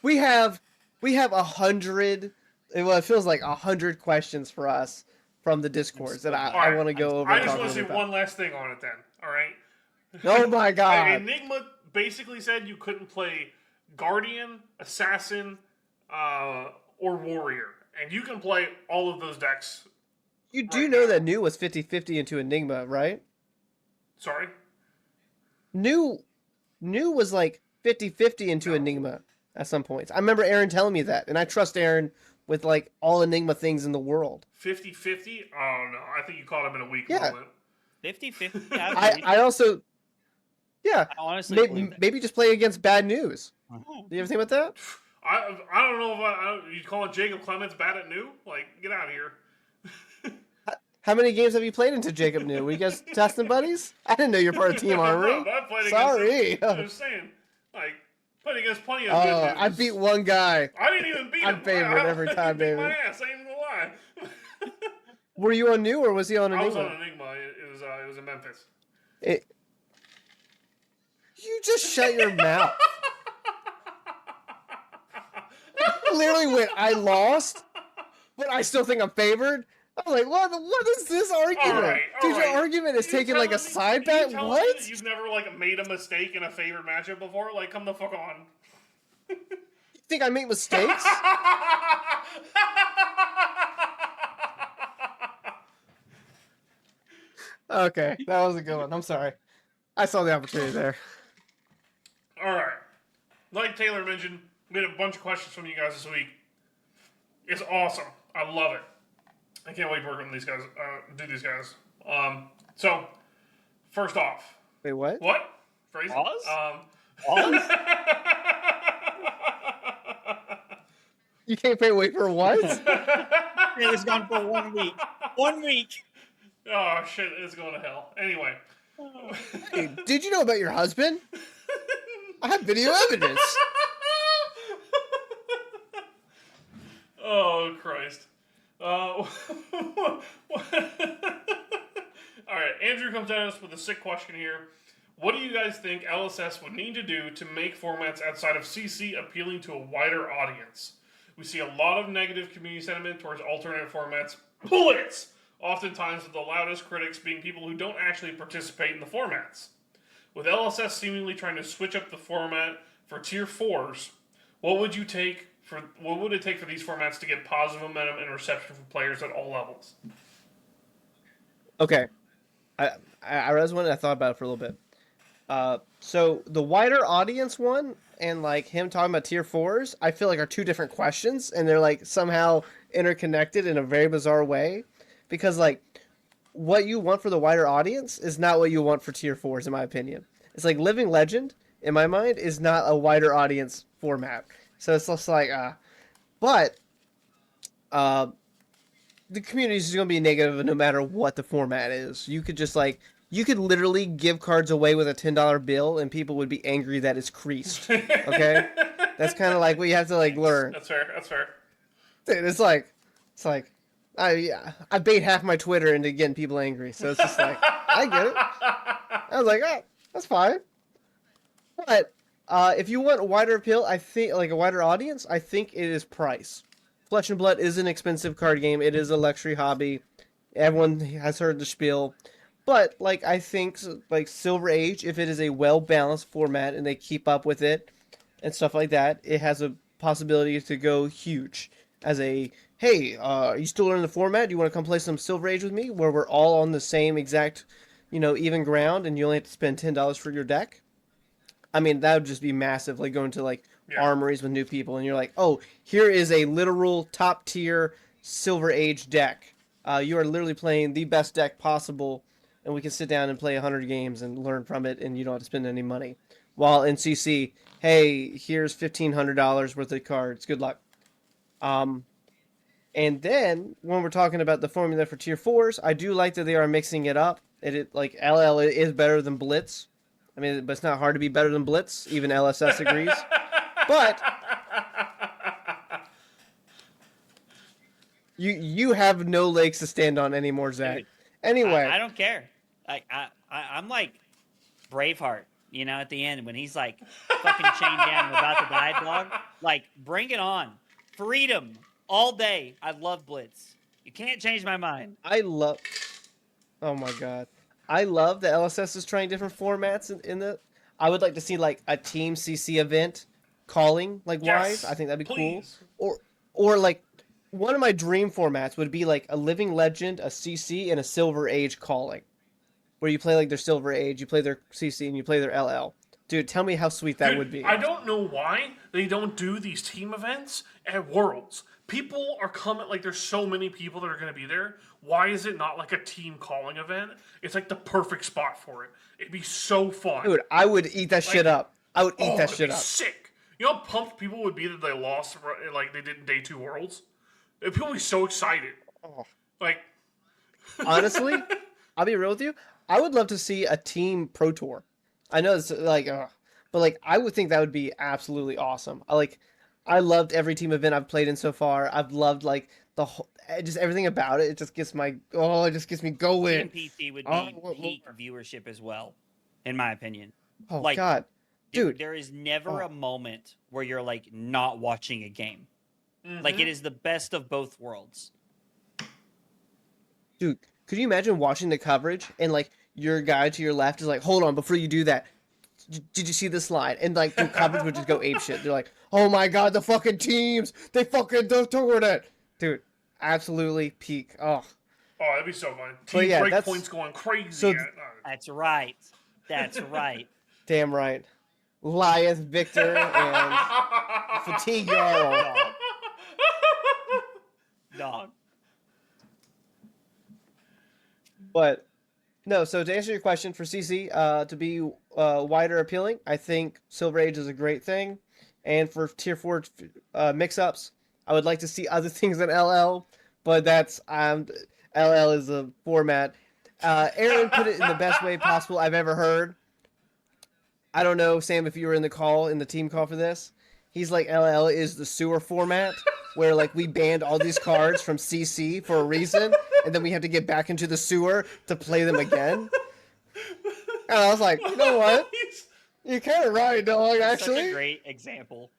We have 100. Well, it feels like 100 questions for us from the Discords that I want to go over. I just want to say one last thing on it then. All right. Oh my god. Enigma basically said you couldn't play Guardian, Assassin, or Warrior, and you can play all of those decks. You do know that New was 50-50 into Enigma, right? Sorry? New was 50-50 into Enigma at some points. I remember Aaron telling me that, and I trust Aaron with all Enigma things in the world. 50-50? Oh no, I think you caught him in a weak moment. 50-50? I also... Yeah. I honestly maybe just play against Bad News. Do you ever think about that? I don't know if you calling Jacob Clements bad at New? Get out of here. How many games have you played into Jacob New? Were you guys testing buddies? I didn't know you're part of Team Armory. No, sorry. I'm just saying. Played against plenty of good dudes. I beat one guy. I didn't even beat him. I'm favorite every time, baby. My ass. I ain't even gonna lie. Were you on New or was he on Enigma? I was on Enigma. It was in Memphis. You just shut your mouth. You literally went, I lost, but I still think I'm favored. I'm like, what is this argument? Dude, your argument is taking a side bet? What? You've never made a mistake in a favored matchup before? Come the fuck on. You think I make mistakes? Okay, that was a good one. I'm sorry. I saw the opportunity there. Alright. Like Taylor mentioned, we had a bunch of questions from you guys this week. It's awesome. I love it. I can't wait to work on these guys. Do these guys. So first off, Wait, what? what phrase? Pause? You can't wait for what? It was gone for 1 week. 1 week. Oh shit! It's going to hell. Anyway. Hey, did you know about your husband? I have video evidence. Oh Christ. All right, Andrew comes at us with a sick question here. What do you guys think LSS would need to do to make formats outside of CC appealing to a wider audience? We see a lot of negative community sentiment towards alternate formats. Bullets! Oftentimes with the loudest critics being people who don't actually participate in the formats. With LSS seemingly trying to switch up the format for tier 4s, what would it take for these formats to get positive momentum and reception from players at all levels? Okay. I read one and I thought about it for a little bit. So the wider audience one and like him talking about tier 4s, I feel like are two different questions, and they're like somehow interconnected in a very bizarre way, because like what you want for the wider audience is not what you want for tier 4s, in my opinion. It's like Living Legend, in my mind, is not a wider audience format. So it's just like, but the community is going to be negative no matter what the format is. You could just like, you could literally give cards away with a $10 bill and people would be angry that it's creased. Okay? That's kind of like what you have to like learn. That's fair. That's fair. Dude, it's like, I bait half my Twitter into getting people angry. So it's just like, I get it. I was like, oh, that's fine. But if you want wider appeal, I think like a wider audience, I think it is price. Flesh and Blood is an expensive card game. It is a luxury hobby. Everyone has heard the spiel. But like I think like Silver Age, if it is a well-balanced format and they keep up with it and stuff like that, it has a possibility to go huge. As a, hey, are you still learning the format? Do you want to come play some Silver Age with me, where we're all on the same exact, even ground, and you only have to spend $10 for your deck? I mean, that would just be massive. Like going to like armories with new people, and you're like, oh, here is a literal top tier Silver Age deck. You are literally playing the best deck possible, and we can sit down and play 100 games and learn from it, and you don't have to spend any money. While in CC, hey, here's $1,500 worth of cards. Good luck. And then when we're talking about the formula for tier 4s, I do like that they are mixing it up. It like LL is better than Blitz. I mean, but it's not hard to be better than Blitz. Even LSS agrees. But you have no legs to stand on anymore, Zach. Anyway, I don't care. I'm like Braveheart, at the end when he's like fucking chained down and about to die, dog. Like, bring it on. Freedom all day. I love Blitz. You can't change my mind. Oh my god. I love that LSS is trying different formats in the. I would like to see like a team CC event calling like wise. I think that'd be please. Cool. Or like one of my dream formats would be like a Living Legend, a CC, and a Silver Age calling, where you play like their Silver Age, you play their CC, and you play their LL. Dude, tell me how sweet that would be. I don't know why they don't do these team events at Worlds. People are coming, like there's so many people that are going to be there. Why is it not like a team calling event? It's like the perfect spot for it. It'd be so fun. Dude, I would eat that shit up. I would eat that shit up. Sick. You know how pumped people would be that they lost like they did in Day 2 Worlds? People would be so excited. Oh. Like, honestly, I'll be real with you. I would love to see a team pro tour. I know it's like, but like I would think that would be absolutely awesome. I loved every team event I've played in so far. I've loved like the whole, just everything about it. It just gets me going. PC would be peak viewership as well, in my opinion. Oh like, god, dude! There is never a moment where you're like not watching a game. Mm-hmm. Like it is the best of both worlds. Dude, could you imagine watching the coverage and like your guy to your left is like, hold on, before you do that, did you see this line? And like the coverage would just go apeshit. They're like, oh my god, the fucking teams, they fucking toured it, dude. Absolutely peak. Oh, that'd be so fun. Team break points going crazy. So that's right. That's right. Damn right. Lieth, Victor, and Fatigue Yarl. Dog. But no, so to answer your question for CC, to be wider appealing, I think Silver Age is a great thing. And for Tier 4 mix-ups, I would like to see other things than LL, but that's LL is a format. Aaron put it in the best way possible I've ever heard. I don't know, Sam, if you were in the team call for this. He's like, LL is the sewer format, where like we banned all these cards from CC for a reason, and then we have to get back into the sewer to play them again. And I was like, you know what? You're kind of right, dog, actually. Such a great example.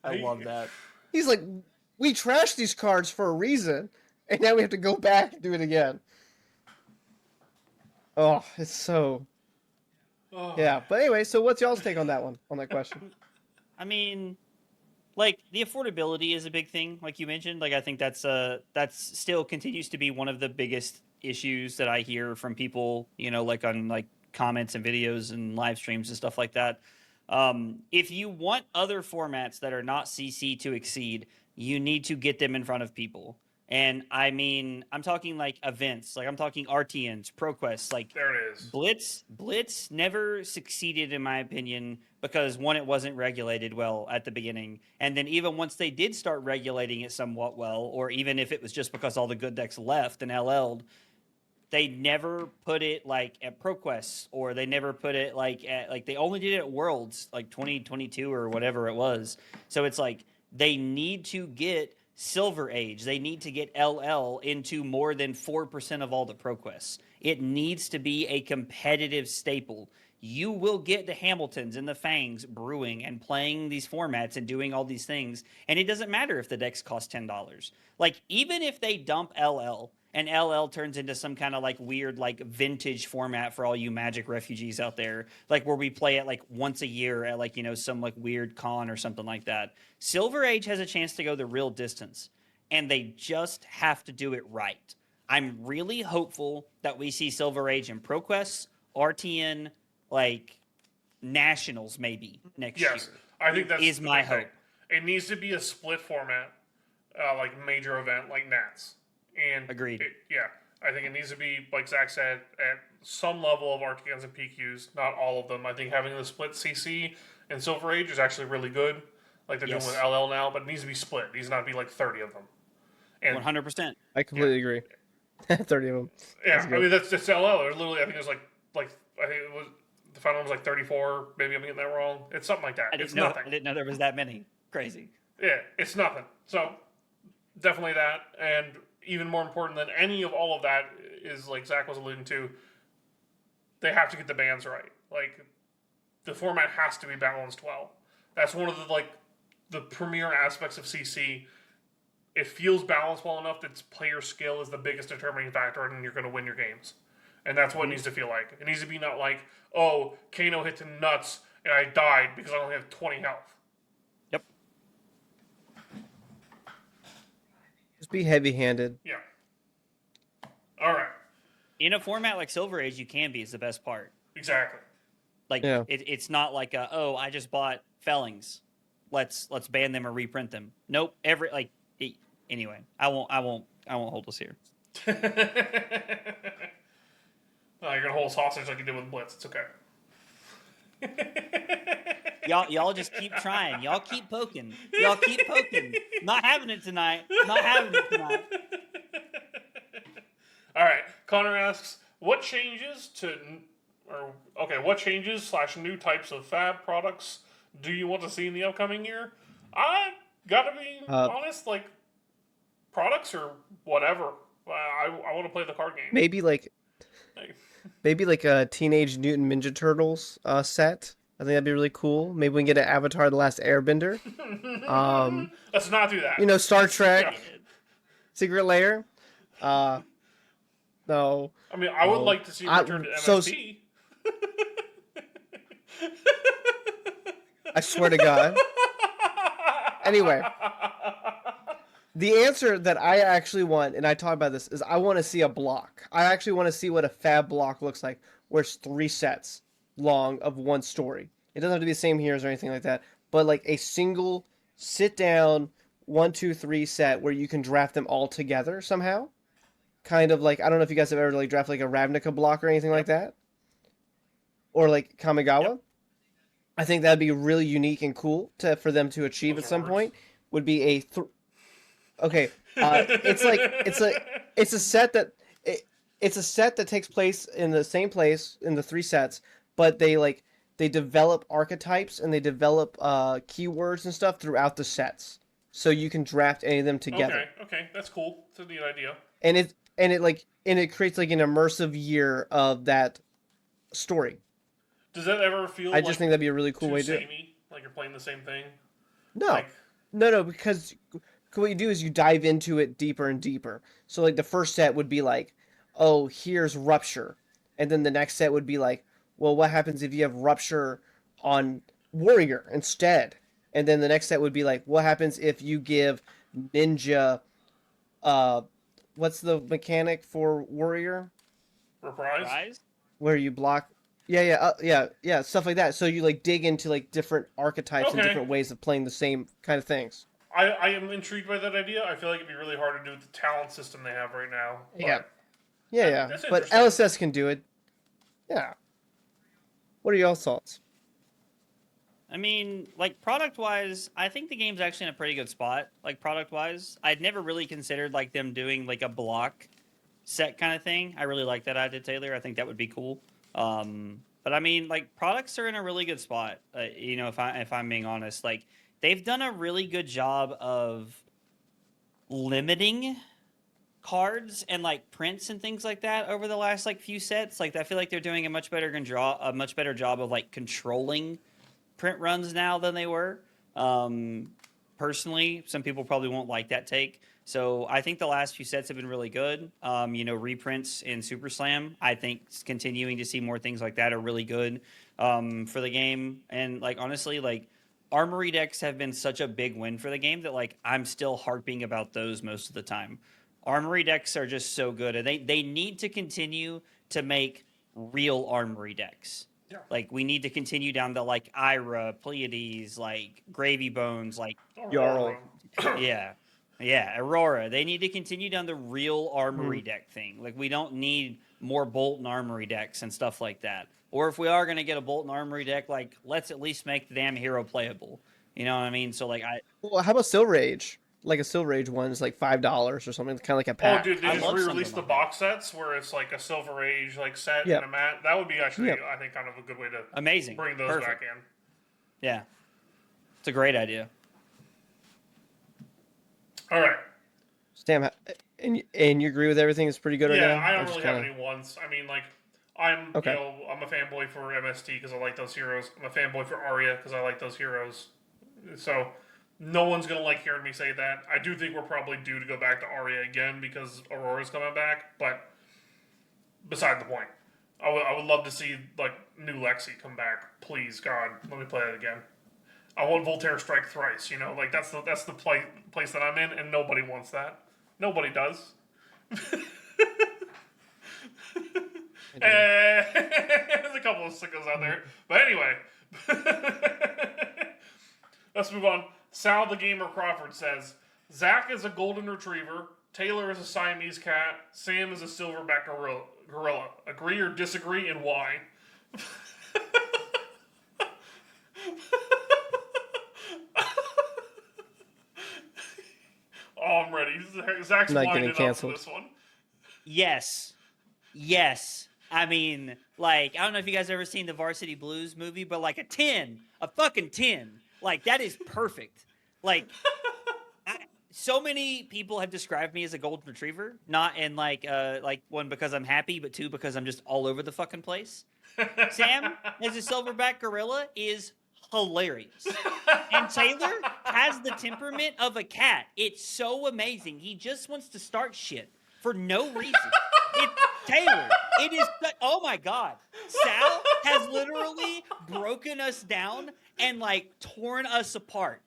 I love that. He's like, we trashed these cards for a reason, and now we have to go back and do it again. Oh, it's so... Oh. Yeah, but anyway, so what's y'all's take on that question? I mean, like, the affordability is a big thing, like you mentioned. Like, I think that's still continues to be one of the biggest issues that I hear from people, you know, like on like comments and videos and live streams and stuff like that. If you want other formats that are not CC to exceed, you need to get them in front of people. And I mean, I'm talking like events, like I'm talking RTNs, ProQuest, like there it is. Blitz never succeeded in my opinion because one, it wasn't regulated well at the beginning, and then even once they did start regulating it somewhat well, or even if it was just because all the good decks left and LL'd, they never put it like at ProQuest, or they never put it like at like they only did it at Worlds like 2022 or whatever it was. So it's like they need to get Silver Age, they need to get LL into more than 4% of all the ProQuests. It needs to be a competitive staple. You will get the Hamiltons and the Fangs brewing and playing these formats and doing all these things, and it doesn't matter if the decks cost $10. Like, even if they dump LL and LL turns into some kind of like weird like vintage format for all you Magic refugees out there, like where we play it like once a year at like, you know, some like weird con or something like that, Silver Age has a chance to go the real distance, and they just have to do it right. I'm really hopeful that we see Silver Age in ProQuest, RTN, like Nationals maybe next year. Yes, I think that's is my hope. It needs to be a split format, like major event like Nats. And agreed. I think it needs to be, like Zack said, at some level of RTNs and PQs, not all of them. I think having the split CC and Silver Age is actually really good, like they're doing with LL now, but it needs to be split. It needs not to be like 30 of them. And 100%. I completely agree. 30 of them. Yeah, I mean, that's just LL. There's literally, I think it was like I think it was, the final one was like 34. Maybe I'm getting that wrong. It's something like that. It's nothing. I didn't know there was that many. Crazy. Yeah, it's nothing. So, definitely that. And even more important than any of all of that is, like Zack was alluding to, they have to get the bands right. Like, the format has to be balanced well. That's one of the, like, the premier aspects of CC. It feels balanced well enough that player skill is the biggest determining factor and you're going to win your games. And that's what it needs to feel like. It needs to be not like, oh, Kano hit the nuts and I died because I only have 20 health. Yep. Just be heavy-handed. Yeah. All right. In a format like Silver Age, you can be is the best part. Exactly. Like it's not like I just bought Fellings, let's ban them or reprint them. Nope. Anyway, I won't hold us here. You're gonna hold us hostage like you did with Blitz. It's okay. Y'all just keep trying. Y'all keep poking. Not having it tonight. All right. Connor asks, what changes / new types of fab products do you want to see in the upcoming year? I gotta be honest, like products or whatever. I want to play the card game. Maybe like a Teenage Mutant Ninja Turtles set. I think that'd be really cool. Maybe we can get an Avatar: The Last Airbender. Let's not do that. You know, Star Trek, Secret Lair. No. I mean, I would like to see a return to MST. I swear to God. Anyway, the answer that I actually want, and I talked about this, is I want to see a block. I actually want to see what a fab block looks like, where it's 3 sets long of one story. It doesn't have to be the same heroes or anything like that, but like a single sit down 1, 2, 3 set where you can draft them all together somehow. kind of like, I don't know if you guys have ever like drafted like a Ravnica block or anything like that, or like Kamigawa. Yep. I think that'd be really unique and cool for them to achieve Those at some words. point. Would be okay. It's a set that it's a set that takes place in the same place in the 3 sets, but they develop archetypes and they develop keywords and stuff throughout the sets, so you can draft any of them together. Okay, that's cool. It's a neat idea. And it creates like an immersive year of that story. Does that ever feel? I just think that'd be a really cool way to do it. Samey? Like you're playing the same thing? No, no, because what you do is you dive into it deeper and deeper. So like the first set would be like, oh, here's Rupture, and then the next set would be like, well, what happens if you have Rupture on Warrior instead? And then the next set would be like, what happens if you give Ninja, what's the mechanic for Warrior? Reprise? Where you block. Yeah, stuff like that. So you like dig into like different archetypes and different ways of playing the same kind of things. I am intrigued by that idea. I feel like it'd be really hard to do with the talent system they have right now. Yeah. But LSS can do it. Yeah. What are your thoughts? I mean, like, product-wise, I think the game's actually in a pretty good spot. Like, product-wise, I'd never really considered, like, them doing, like, a block set kind of thing. I really like that idea, Taylor. I think that would be cool. But, I mean, like, products are in a really good spot, you know, if I'm being honest. Like, they've done a really good job of limiting cards and, like, prints and things like that over the last, like, few sets. Like, I feel like they're doing a much better job of, like, controlling print runs now than they were. Personally, some people probably won't like that take. So I think the last few sets have been really good. You know, reprints in Super Slam, I think continuing to see more things like that are really good for the game. And like, honestly, like Armory decks have been such a big win for the game that like, I'm still harping about those most of the time. Armory decks are just so good, and they need to continue to make real Armory decks. Yeah. Like, we need to continue down the, like, Ira, Pleiades, like, Gravy Bones, like... Jarl. Yeah, Aurora. They need to continue down the real Armory deck thing. Like, we don't need more Bolton Armory decks and stuff like that. Or if we are going to get a Bolton Armory deck, like, let's at least make the damn hero playable. You know what I mean? So, like, Well, how about Silver Age? Like a Silver Age one is like $5 or something, kind of like a pack. Oh, dude, they just re-released the box sets where it's like a Silver Age like set and a mat. That would be actually, I think, kind of a good way to bring those back in. Yeah, it's a great idea. All right. Damn, and you agree with everything? It's pretty good right now. Yeah, I don't really have any ones. I mean, like, I'm you know, I'm a fanboy for MST because I like those heroes. I'm a fanboy for Arya because I like those heroes. So. No one's going to like hearing me say that. I do think we're probably due to go back to Arya again because Aurora's coming back, but beside the point. I would love to see, like, new Lexi come back. Please, God, let me play that again. I want Voltaire Strike thrice, you know? Like, that's the place that I'm in, and nobody wants that. Nobody does. There's a couple of sickos out there. But anyway. Let's move on. Sal the Gamer Crawford says, Zack is a golden retriever, Taylor is a Siamese cat, Sam is a silverback gorilla. Agree or disagree, and why? Oh, I'm ready. Zach's winding up for this one. Yes. I mean, like, I don't know if you guys ever seen the Varsity Blues movie, but like a fucking 10. Like, that is perfect. Like, so many people have described me as a golden retriever, not in like one because I'm happy, but two because I'm just all over the fucking place. Sam as a silverback gorilla is hilarious, and Taylor has the temperament of a cat. It's so amazing. He just wants to start shit for no reason. Taylor, it is. Oh my God, Sal has literally broken us down and like torn us apart.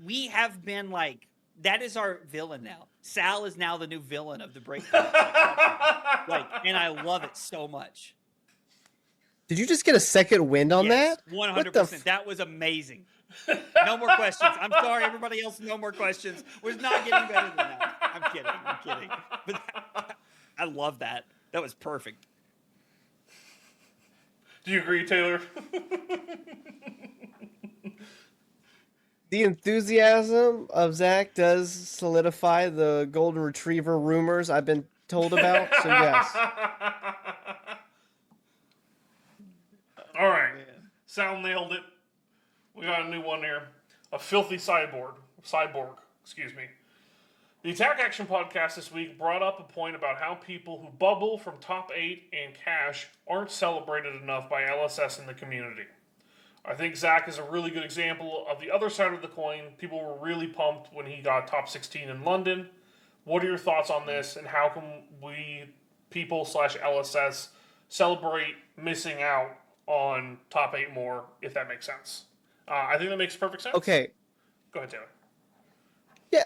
We have been like, that is our villain now. Sal is now the new villain of the Breakdown. Like, and I love it so much. Did you just get a second wind on that? 100%. That was amazing. No more questions. I'm sorry, everybody else. No more questions. We're not getting better than that. I'm kidding. But I love that. That was perfect. Do you agree, Taylor? The enthusiasm of Zack does solidify the golden retriever rumors I've been told about. So yes. All right. Sal nailed it. We got a new one here. A filthy cyborg. Excuse me. The Attack Action podcast this week brought up a point about how people who bubble from top 8 and cash aren't celebrated enough by LSS in the community. I think Zack is a really good example of the other side of the coin. People were really pumped when he got top 16 in London. What are your thoughts on this, and how can we, people/LSS, celebrate missing out on top 8 more, if that makes sense? I think that makes perfect sense. Okay. Go ahead, Taylor. Yeah.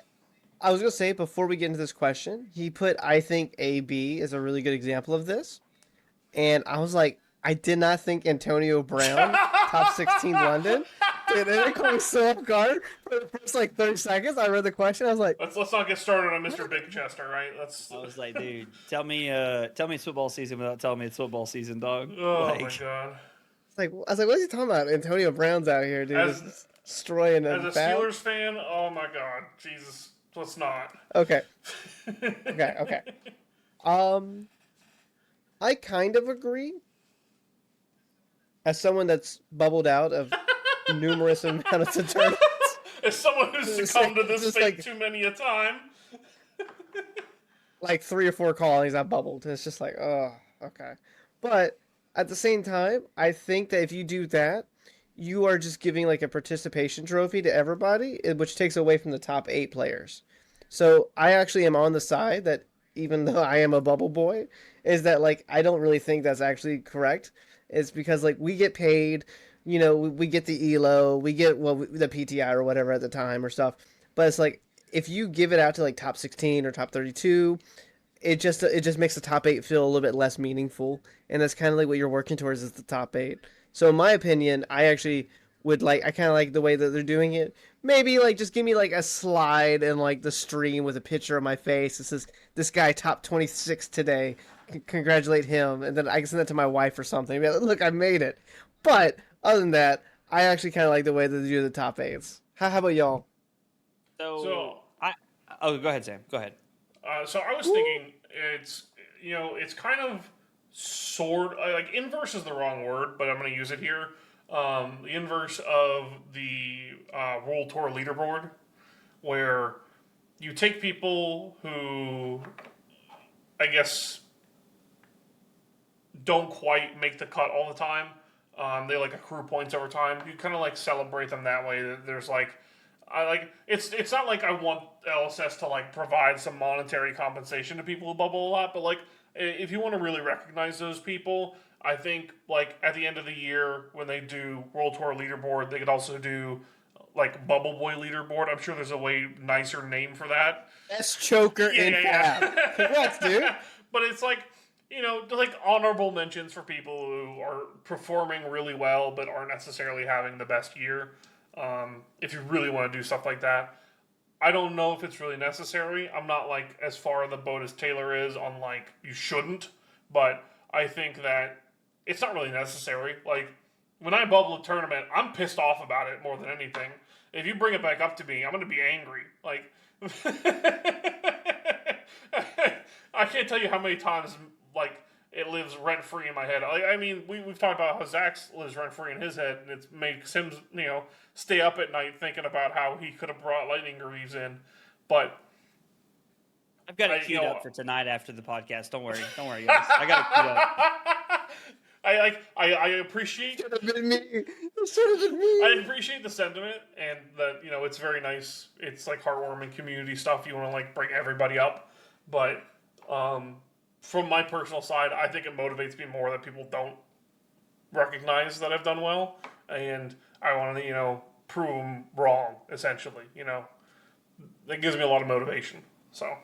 I was going to say, before we get into this question, he put, I think AB is a really good example of this. And I was like, I did not think Antonio Brown, top 16 London. Dude, it caught me so off guard for the first 30 seconds. I read the question. I was like, let's not get started on Mr. Big Chester, right? I was like, dude, tell me it's football season without telling me it's football season, dog. Oh my god. I was like, what is he talking about? Antonio Brown's out here, dude, just destroying as a Steelers fan. Oh my god, Jesus, let's not. Okay. I kind of agree. As someone that's bubbled out of numerous amounts of tournaments. As someone who's succumbed to this fate too many a time. 3 or 4 callings, I bubbled. It's just like, oh, okay. But at the same time, I think that if you do that, you are just giving a participation trophy to everybody, which takes away from the top 8 players. So I actually am on the side that, even though I am a bubble boy, is that I don't really think that's actually correct. It's because we get paid, we get the ELO, we get the PTI or whatever at the time or stuff. But it's if you give it out to top 16 or top 32, it just makes the top 8 feel a little bit less meaningful, and that's kind of what you're working towards is the top 8. So in my opinion, I actually would I kind of like the way that they're doing it. Maybe just give me a slide and the stream with a picture of my face. It says this guy top 26 today. Congratulate him, and then I can send that to my wife or something. Look, I made it. But other than that, I actually kind of like the way that they do the top 8s. How about y'all? Go ahead, Sam. Go ahead. So I was thinking it's kind of inverse is the wrong word, but I'm going to use it here. The inverse of the World Tour leaderboard, where you take people who, I guess, don't quite make the cut all the time. They accrue points over time. You kind of celebrate them that way. There's it's not I want LSS to provide some monetary compensation to people who bubble a lot, but if you want to really recognize those people, I think at the end of the year when they do World Tour leaderboard, they could also do Bubble Boy leaderboard. I'm sure there's a way nicer name for that. Best choker in Fab. Congrats, dude. But it's honorable mentions for people who are performing really well but aren't necessarily having the best year. If you really want to do stuff like that, I don't know if it's really necessary. I'm not as far in the boat as Taylor is on you shouldn't, but I think that it's not really necessary. When I bubble a tournament, I'm pissed off about it more than anything. If you bring it back up to me, I'm going to be angry. I can't tell you how many times it lives rent free in my head. I mean, we've talked about how Zack lives rent free in his head, and it makes him stay up at night thinking about how he could have brought Lightning Greaves in. But I've got it queued up for tonight after the podcast. Don't worry, guys. I got it queued up. I appreciate. Should have been me. It should have been me. I appreciate the sentiment, and that it's very nice. It's heartwarming community stuff. You want to bring everybody up, but from my personal side, I think it motivates me more that people don't recognize that I've done well, and I want to prove them wrong. Essentially, that gives me a lot of motivation. So.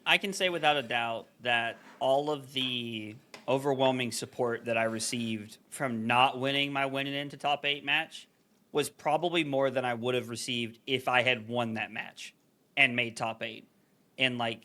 I can say without a doubt that all of the overwhelming support that I received from not winning my winning into top 8 match was probably more than I would have received if I had won that match and made top 8. and like,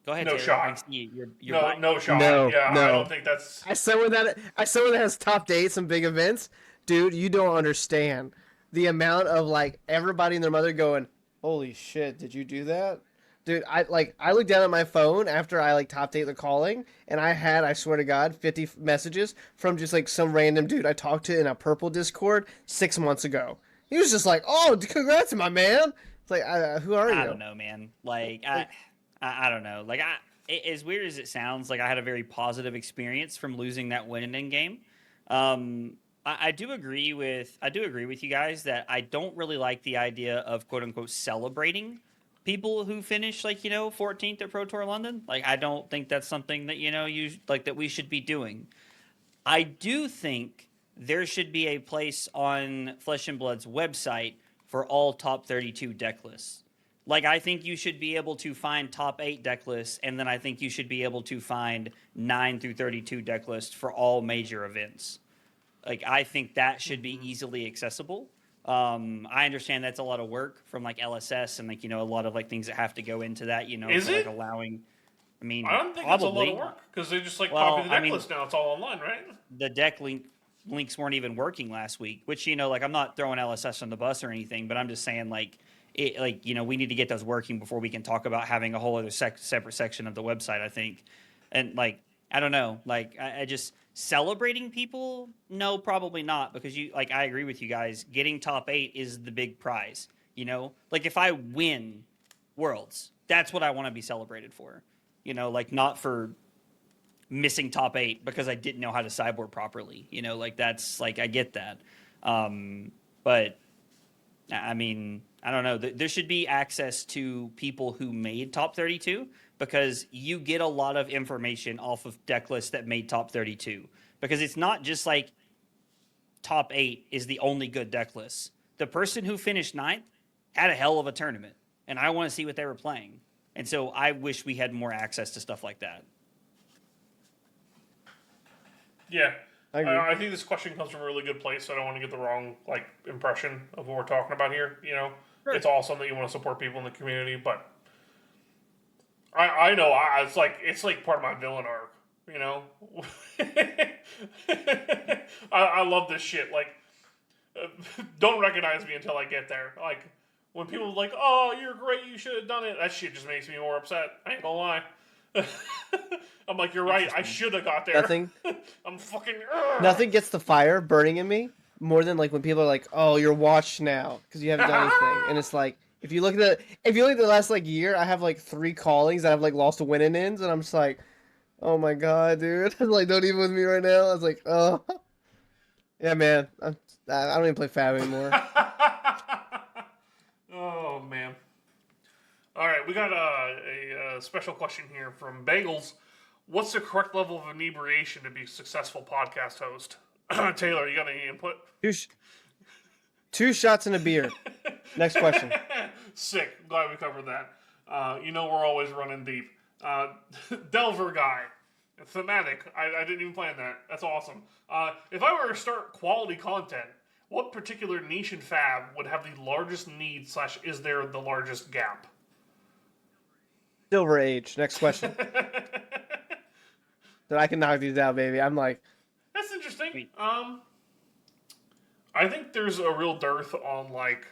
go ahead, No Taylor. shot. I see you're No, buying. no shot. No, Yeah, no. I don't think that's. As someone that has topped 8 some big events, dude, you don't understand the amount of like everybody and their mother going, "Holy shit, did you do that?" Dude, I looked down at my phone after I like topped 8 the calling, and I swear to God, 50 messages from just like some random dude I talked to in a purple Discord 6 months ago. He was just like, "Oh, congrats, my man." It's like, who are you? I don't know, man. Like, Like, I don't know. Like, as weird as it sounds, like I had a very positive experience from losing that win in game. I do agree with you guys that I don't really like the idea of quote unquote celebrating people who finish like 14th at Pro Tour London. Like, I don't think that's something that you like that we should be doing. I do think there should be a place on Flesh and Blood's website for all top 32 deck lists. Like, I think you should be able to find top 8 deck lists, and then I think you should be able to find 9 through 32 deck lists for all major events. Like, I think that should be easily accessible. I understand that's a lot of work from like LSS and like a lot of like things that have to go into that. Is for, it? like allowing. I mean, I don't think probably. it's a lot of work because they just like Well, copy the I deck mean, list now. It's all online, right? the links weren't even working last week, which like I'm not throwing LSS on the bus or anything, but I'm just saying like we need to get those working before we can talk about having a whole other separate section of the website, I think. And like I don't know, like I just celebrating people, no, probably not, because I agree with you guys, getting top 8 is the big prize. Like if I win Worlds, that's what I want to be celebrated for. Like not for missing top 8 because I didn't know how to sideboard properly. Like that's like I get that. But I mean, I don't know. There should be access to people who made top 32 because you get a lot of information off of deck lists that made top 32. Because it's not just like top 8 is the only good deck list. The person who finished 9th had a hell of a tournament, and I want to see what they were playing. And so I wish we had more access to stuff like that. Yeah. I agree. I think this question comes from a really good place, so I don't want to get the wrong impression of what we're talking about here. Sure. It's awesome that you want to support people in the community, but I know it's like part of my villain arc. I love this shit. Like, don't recognize me until I get there. Like when people are like, "Oh, you're great, you should have done it," that shit just makes me more upset. I ain't gonna lie. I'm like, you're right. I should have got there. Nothing. I'm fucking. Nothing gets the fire burning in me more than like when people are like, "Oh, you're washed now because you haven't done anything," and it's like if you look at the last like year, I have like 3 callings that I've like lost to win-ins, and I'm just like, "Oh my god, dude!" Like, don't even with me right now. I was like, "Oh, yeah, man. I don't even play Fab anymore." Oh man. All right, we got a special question here from Bagels. What's the correct level of inebriation to be a successful podcast host? Taylor, you got any input? 2 shots and a beer. Next question. Sick. Glad we covered that. We're always running deep. Delver guy. Thematic. I didn't even plan that. That's awesome. If I were to start quality content, what particular niche and fab would have the largest need / is there the largest gap? Silver Age. Next question. That I can knock these out, baby. I'm like, that's interesting. I think there's a real dearth on like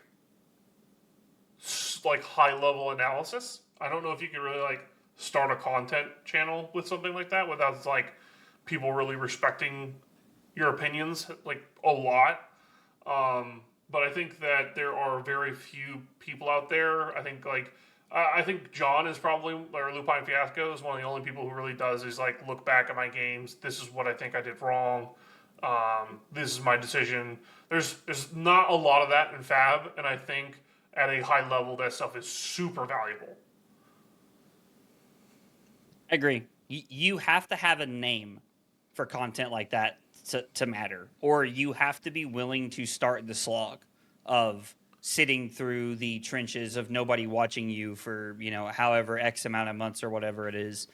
high level analysis. I don't know if you can really start a content channel with something like that without people really respecting your opinions a lot. But I think that there are very few people out there. I think John is probably, or Lupine Fiasco is one of the only people who really does is look back at my games. This is what I think I did wrong. This is my decision. There's not a lot of that in Fab, and I think at a high level that stuff is super valuable. I agree. You have to have a name for content like that to matter, or you have to be willing to start the slog of sitting through the trenches of nobody watching you for however X amount of months or whatever it is.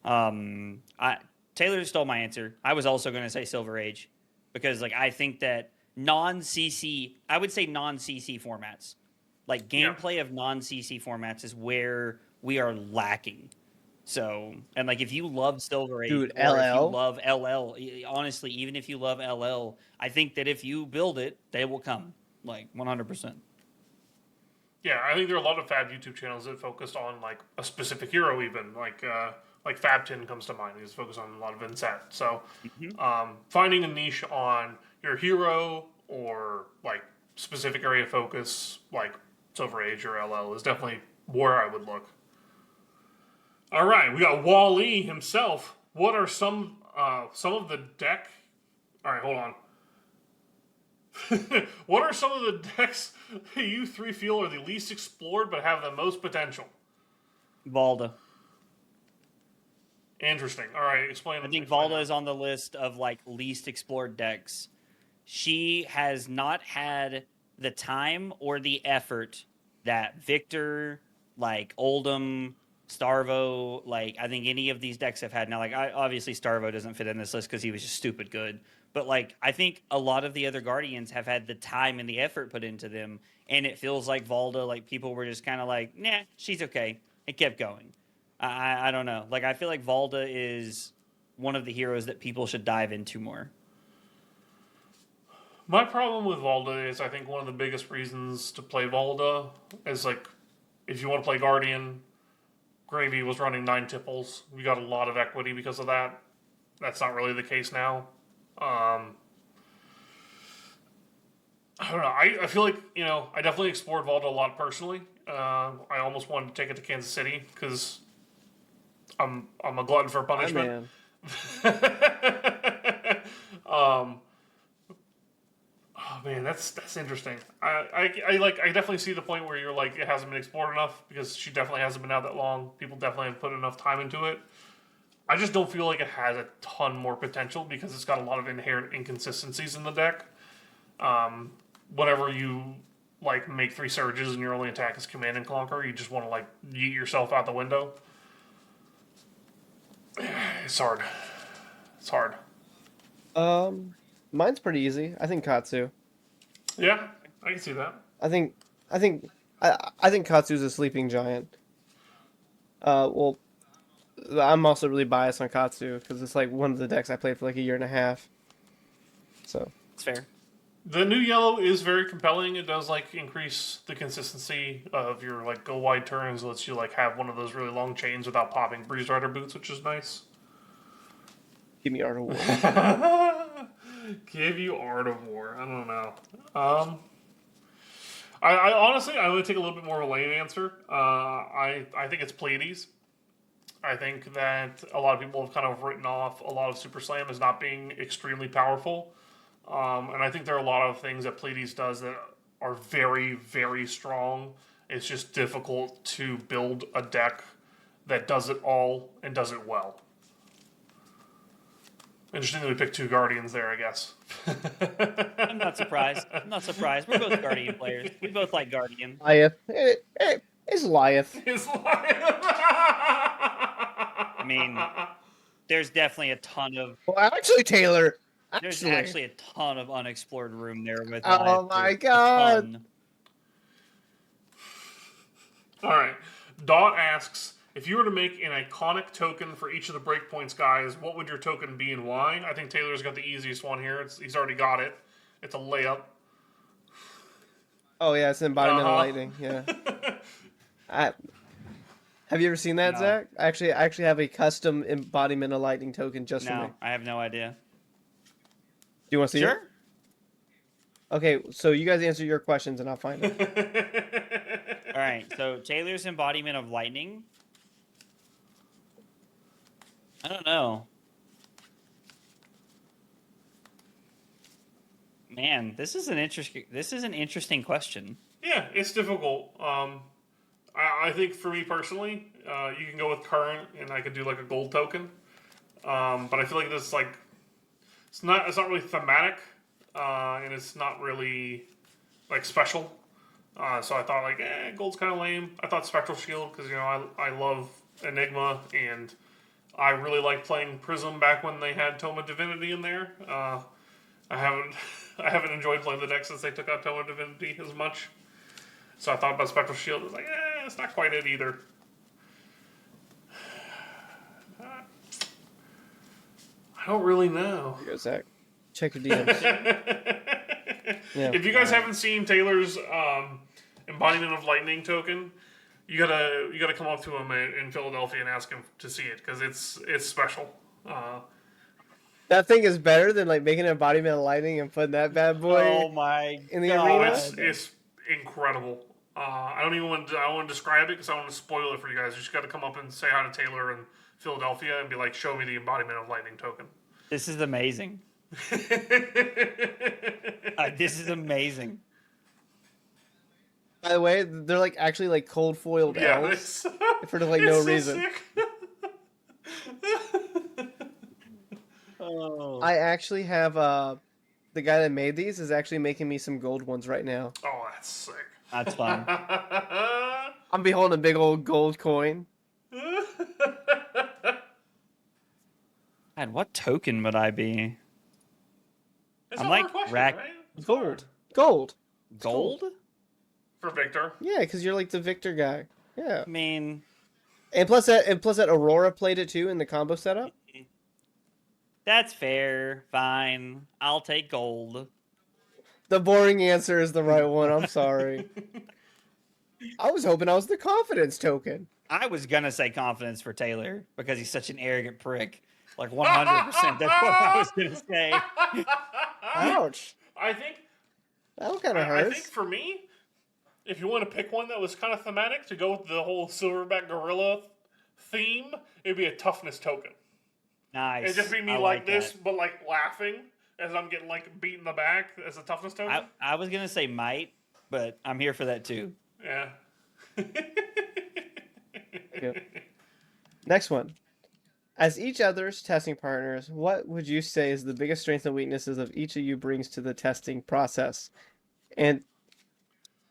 Taylor stole my answer. I was also going to say Silver Age because I think that non-CC formats Like, gameplay of non-CC formats is where we are lacking. So, and like, if you love Silver Age, Dude, or if you LL. love LL, honestly, even if you love LL, I think that if you build it, they will come. Like, 100%. Yeah, I think there are a lot of Fab YouTube channels that focused on like a specific hero, even like Fab10 comes to mind. He's focused on a lot of Vincent. So finding a niche on your hero or like specific area of focus, like Silver Age or LL, is definitely where I would look. All right, we got Wally himself. What are some of the deck? All right, hold on. What are some of the decks you three feel are the least explored but have the most potential? Valda. Interesting. All right, explain. I think explain Valda that. is on the list of like least explored decks. She has not had the time or the effort that Victor, like Oldham, Starvo, like I think any of these decks have had. Now, like obviously Starvo doesn't fit in this list because he was just stupid good. But like I think a lot of the other Guardians have had the time and the effort put into them, and it feels like Valda, like people were just kind of like, nah, she's okay, and kept going. I don't know. Like I feel like Valda is one of the heroes that people should dive into more. My problem with Valda is I think one of the biggest reasons to play Valda is like if you want to play Guardian, Gravy was running 9 tipples. We got a lot of equity because of that. That's not really the case now. I don't know. I feel like, I definitely explored Valda a lot personally. I almost wanted to take it to Kansas City because I'm a glutton for My punishment. man. Oh man, that's interesting. I definitely see the point where you're like it hasn't been explored enough because she definitely hasn't been out that long. People definitely have put enough time into it. I just don't feel like it has a ton more potential because it's got a lot of inherent inconsistencies in the deck. Whenever you like make 3 surges and your only attack is Command and Conquer, you just want to like yeet yourself out the window. It's hard. It's hard. Mine's pretty easy. I think Katsu. Yeah, I can see that. I think I think I think Katsu's a sleeping giant. Well, I'm also really biased on Katsu because it's like one of the decks I played for like a year and a half. So It's fair. The new yellow is very compelling. It does like increase the consistency of your like go wide turns. Lets you like have one of those really long chains without popping Breeze Rider boots, which is nice. give me Art of War. Give you Art of War. I don't know. I honestly I'm gonna take a little bit more of a lame answer. I think it's Pleiades. I think that a lot of people have kind of written off a lot of Super Slam as not being extremely powerful. And I think there are a lot of things that Pleiades does that are very, very strong. It's just difficult to build a deck that does it all and does it well. Interesting that we picked 2 Guardians there, I guess. I'm not surprised. I'm not surprised. We're both Guardian players. We both like Guardian. Lyeth. It's Lyeth. It's like... I mean, there's definitely a ton of Well, actually, Taylor. there's Actually. actually a ton of unexplored room there with Oh Live, my dude. God. A ton. All right. Dot asks, if you were to make an iconic token for each of the breakpoints guys, what would your token be and why? I think Taylor's got the easiest one here. He's already got it. It's a layup. Oh yeah, it's embodiment of Uh-huh. lightning. Yeah. Have you ever seen that, No. Zach? I actually have a custom embodiment of lightning token just for me. No, I have no idea. Do you want to see it? Sure. Okay, so you guys answer your questions and I'll find it. All right. So Taylor's embodiment of lightning. I don't know. Man, this is an interesting question. Yeah, it's difficult. I think for me personally, you can go with current, and I could do like a gold token. But I feel like this like it's not really thematic, and it's not really like special. So I thought like, gold's kind of lame. I thought Spectral Shield because I love Enigma, and I really liked playing Prism back when they had Tome of Divinity in there. I haven't enjoyed playing the deck since they took out Tome of Divinity as much. So I thought about Spectral Shield. I was like, it's not quite it either. I don't really know. Here you go, Zach. Check your DMs. Yeah. If you guys haven't seen Taylor's embodiment of lightning token, you gotta come up to him in Philadelphia and ask him to see it because it's special. That thing is better than like making an embodiment of lightning and putting that bad boy in the arena. It's incredible. I don't want to describe it because I want to spoil it for you guys. You just got to come up and say hi to Taylor in Philadelphia and be like, show me the embodiment of lightning token. This is amazing. This is amazing. By the way, they're like actually like cold foiled elves for like no reason. Oh. I actually have the guy that made these is actually making me some gold ones right now. Oh, that's sick. That's fun. I'm beholding a big old gold coin. God, what token would I be? It's I'm a like hard question, rack right? It's Gold. hard. gold. For Victor. Yeah, because you're like the victor guy. Yeah. I mean, And plus that Aurora played it too in the combo setup. that's fair. Fine, I'll take gold. The boring answer is the right one. I'm sorry. I was hoping I was the confidence token. I was gonna say confidence for Taylor because he's such an arrogant prick. Like 100%. That's what I was gonna say. Ouch. I think That one kind of I hurts. think for me, if you want to pick one that was kind of thematic to go with the whole silverback gorilla theme, it'd be a toughness token. Nice. It'd just be me I like this, that. but like laughing as I'm getting like beat in the back as a toughness token. I was gonna say might, but I'm here for that too. Yeah. Yep. Next one. As each other's testing partners, what would you say is the biggest strengths and weaknesses of each of you brings to the testing process? And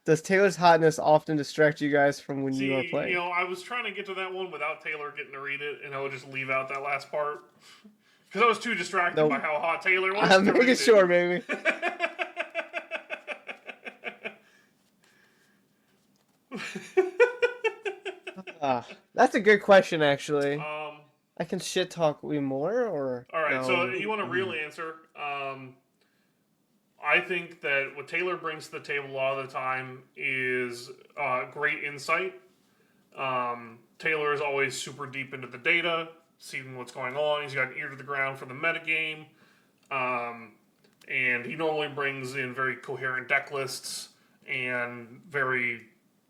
does Taylor's hotness often distract you guys from when you are playing? You know, I was trying to get to that one without Taylor getting to read it, and I would just leave out that last part. Because I was too distracted by how hot Taylor was. I'm making sure, baby. That's a good question, actually. I can shit talk we more, or all right. no? So you want a real answer? I think that what Taylor brings to the table a lot of the time is great insight. Taylor is always super deep into the data, seeing what's going on. He's got an ear to the ground for the metagame. And he normally brings in very coherent deck lists and very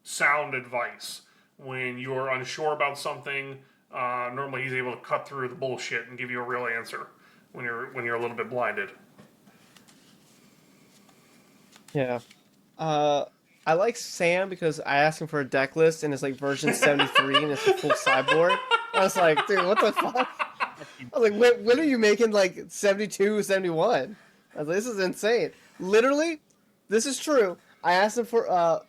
sound advice. When you're unsure about something, normally he's able to cut through the bullshit and give you a real answer when you're a little bit blinded. Yeah. I like Sam because I asked him for a deck list and it's like version 73 and it's a full sideboard. I was like, dude, what the fuck? I was like, when are you making like 72, 71? I was like, this is insane. Literally, this is true. I asked him for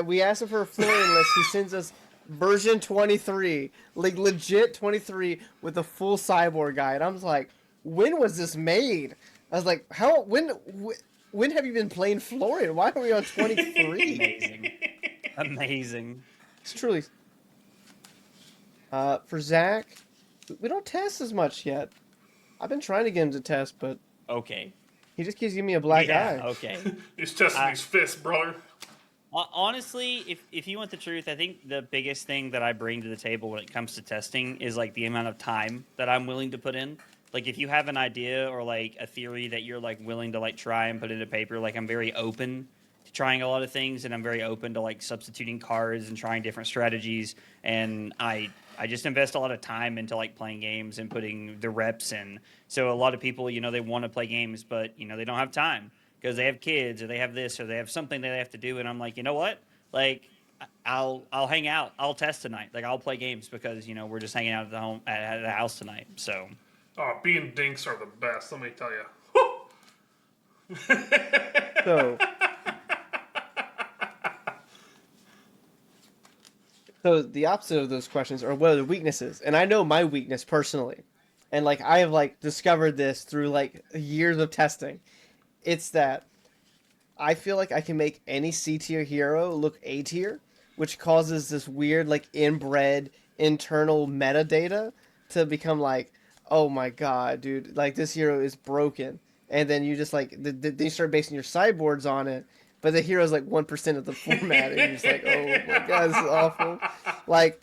we asked him for a Florian list. He sends us version 23, like legit 23 with a full cyborg guide. I was like, when was this made? I was like, when have you been playing Florian? Why are we on 23? Amazing. It's truly. For Zack, we don't test as much yet. I've been trying to get him to test, but Okay. he just keeps giving me a black eye. Okay. He's testing these fists, brother. Honestly, if you want the truth, I think the biggest thing that I bring to the table when it comes to testing is like the amount of time that I'm willing to put in. Like if you have an idea or like a theory that you're like willing to like try and put into paper, like I'm very open to trying a lot of things, and I'm very open to like substituting cards and trying different strategies, and I just invest a lot of time into like playing games and putting the reps in. So a lot of people, you know, they want to play games, but you know, they don't have time because they have kids or they have this or they have something that they have to do. And I'm like, you know what? Like I'll hang out. I'll test tonight. Like I'll play games because, you know, we're just hanging out at the house tonight. So Oh, being dinks are the best, let me tell you. So the opposite of those questions are what are the weaknesses? And I know my weakness personally. And like I have like discovered this through like years of testing. It's that I feel like I can make any C tier hero look A tier, which causes this weird like inbred internal metadata to become like, oh my god, dude, like this hero is broken, and then you just like then you start basing your sideboards on it, but the hero's like 1% of the format, and you're just like, oh my god, this is awful. Like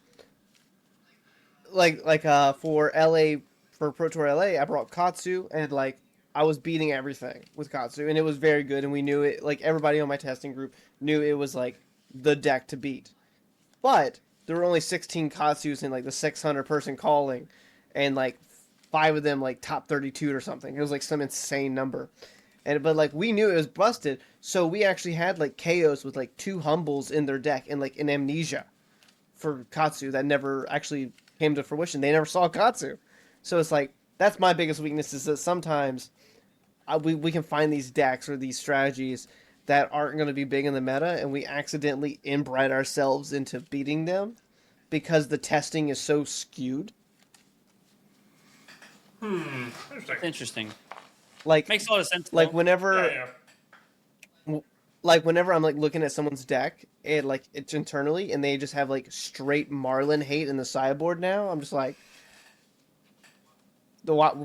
for LA for Pro Tour LA, I brought Katsu and like I was beating everything with Katsu and it was very good and we knew it like everybody on my testing group knew it was like the deck to beat. But there were only 16 Katsus in like the 600 person calling and like 5 of them like top 32 or something. It was like some insane number. And but like we knew it was busted, so we actually had like KOs with like 2 humbles in their deck and like an amnesia for Katsu that never actually came to fruition. They never saw Katsu. So it's like that's my biggest weakness is that sometimes we can find these decks or these strategies that aren't going to be big in the meta, and we accidentally inbred ourselves into beating them because the testing is so skewed. Interesting. Like makes a lot of sense. Like though. whenever, like whenever I'm like looking at someone's deck, and like it's internally, and they just have like straight Marlin hate in the sideboard now, I'm just like, the what,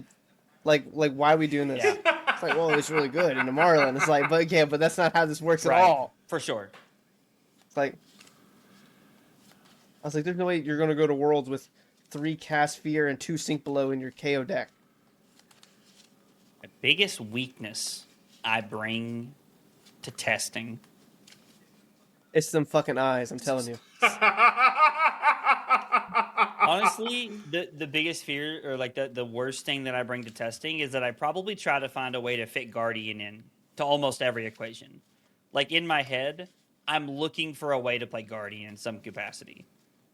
like why are we doing this? Yeah. It's like, well, it's really good in the Marlin. It's like, but yeah, but that's not how this works at Right. all. For sure. It's like, I was like, there's no way you're gonna go to Worlds with 3 Cast Fear and 2 Sink Below in your KO deck. The biggest weakness I bring to testing. It's them fucking eyes, I'm telling you. Honestly, the biggest fear or like the worst thing that I bring to testing is that I probably try to find a way to fit Guardian in to almost every equation. Like in my head, I'm looking for a way to play Guardian in some capacity.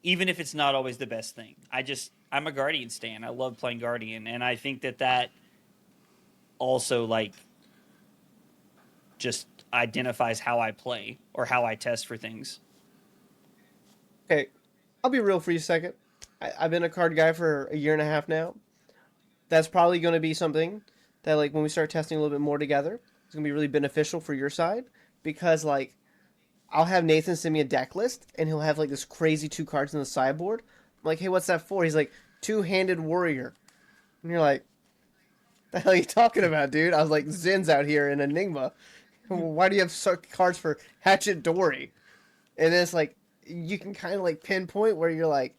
Even if it's not always the best thing. I'm a Guardian stan. I love playing Guardian, and I think that also like just identifies how I play or how I test for things. Okay, I'll be real for you a second. I've been a card guy for a year and a half now. That's probably going to be something that, like, when we start testing a little bit more together, it's going to be really beneficial for your side because, like, I'll have Nathan send me a deck list and he'll have, like, this crazy 2 cards in the sideboard. I'm like, hey, what's that for? He's like, 2-handed warrior. And you're like, the hell are you talking about, dude? I was like, Zin's out here in Enigma. Why do you have cards for Hatchet Dory? And then it's like, you can kind of, like, pinpoint where you're like,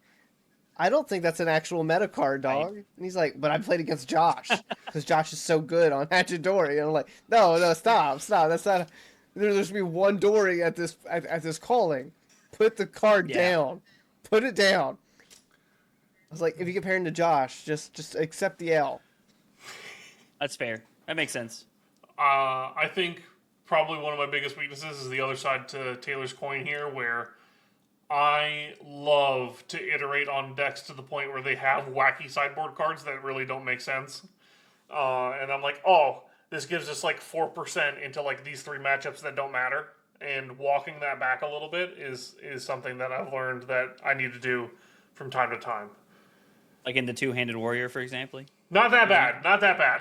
I don't think that's an actual meta card, dog. Right. And he's like, but I played against Josh because Josh is so good on Hatchet Dory. And I'm like, no, stop. That's not. There should be one Dory at this calling. Put the card down. Put it down. I was like, if you compare him to Josh, just accept the L. That's fair. That makes sense. I think probably one of my biggest weaknesses is the other side to Taylor's coin here, where I love to iterate on decks to the point where they have wacky sideboard cards that really don't make sense. And I'm like, oh, this gives us like 4% into like these 3 matchups that don't matter. And walking that back a little bit is something that I've learned that I need to do from time to time. Like in the 2-handed warrior, for example? Not that bad. Not that bad.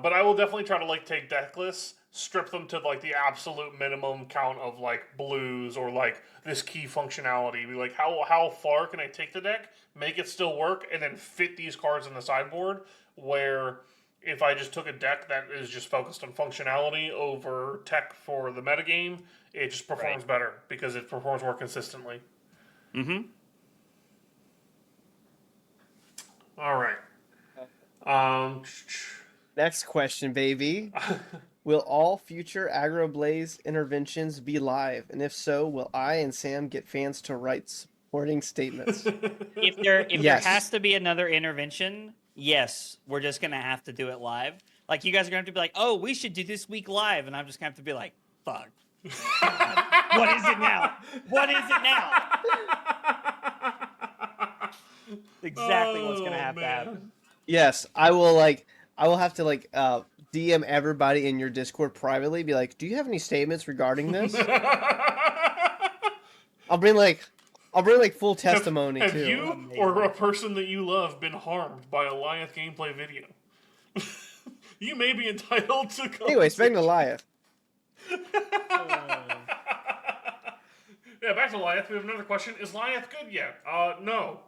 But I will definitely try to like take deck lists, strip them to like the absolute minimum count of like blues or like this key functionality. Be like, how far can I take the deck, make it still work, and then fit these cards in the sideboard. Where if I just took a deck that is just focused on functionality over tech for the metagame, it just performs better because it performs more consistently. Mm-hmm. All right. Next question, baby. Will all future Aggro Blaze interventions be live? And if so, will I and Sam get fans to write supporting statements? If there has to be another intervention, yes, we're just going to have to do it live. Like, you guys are going to have to be like, oh, we should do this week live. And I'm just going to have to be like, fuck. What is it now? What is it now? Exactly what's going to have to happen. Yes, I will have to DM everybody in your Discord privately, be like, do you have any statements regarding this? I'll bring full testimony have too. Have you or a person that you love been harmed by a Goliath gameplay video? You may be entitled to. Anyway, speaking of Goliath. Yeah, back to Goliath. We have another question. Is Goliath good yet? No.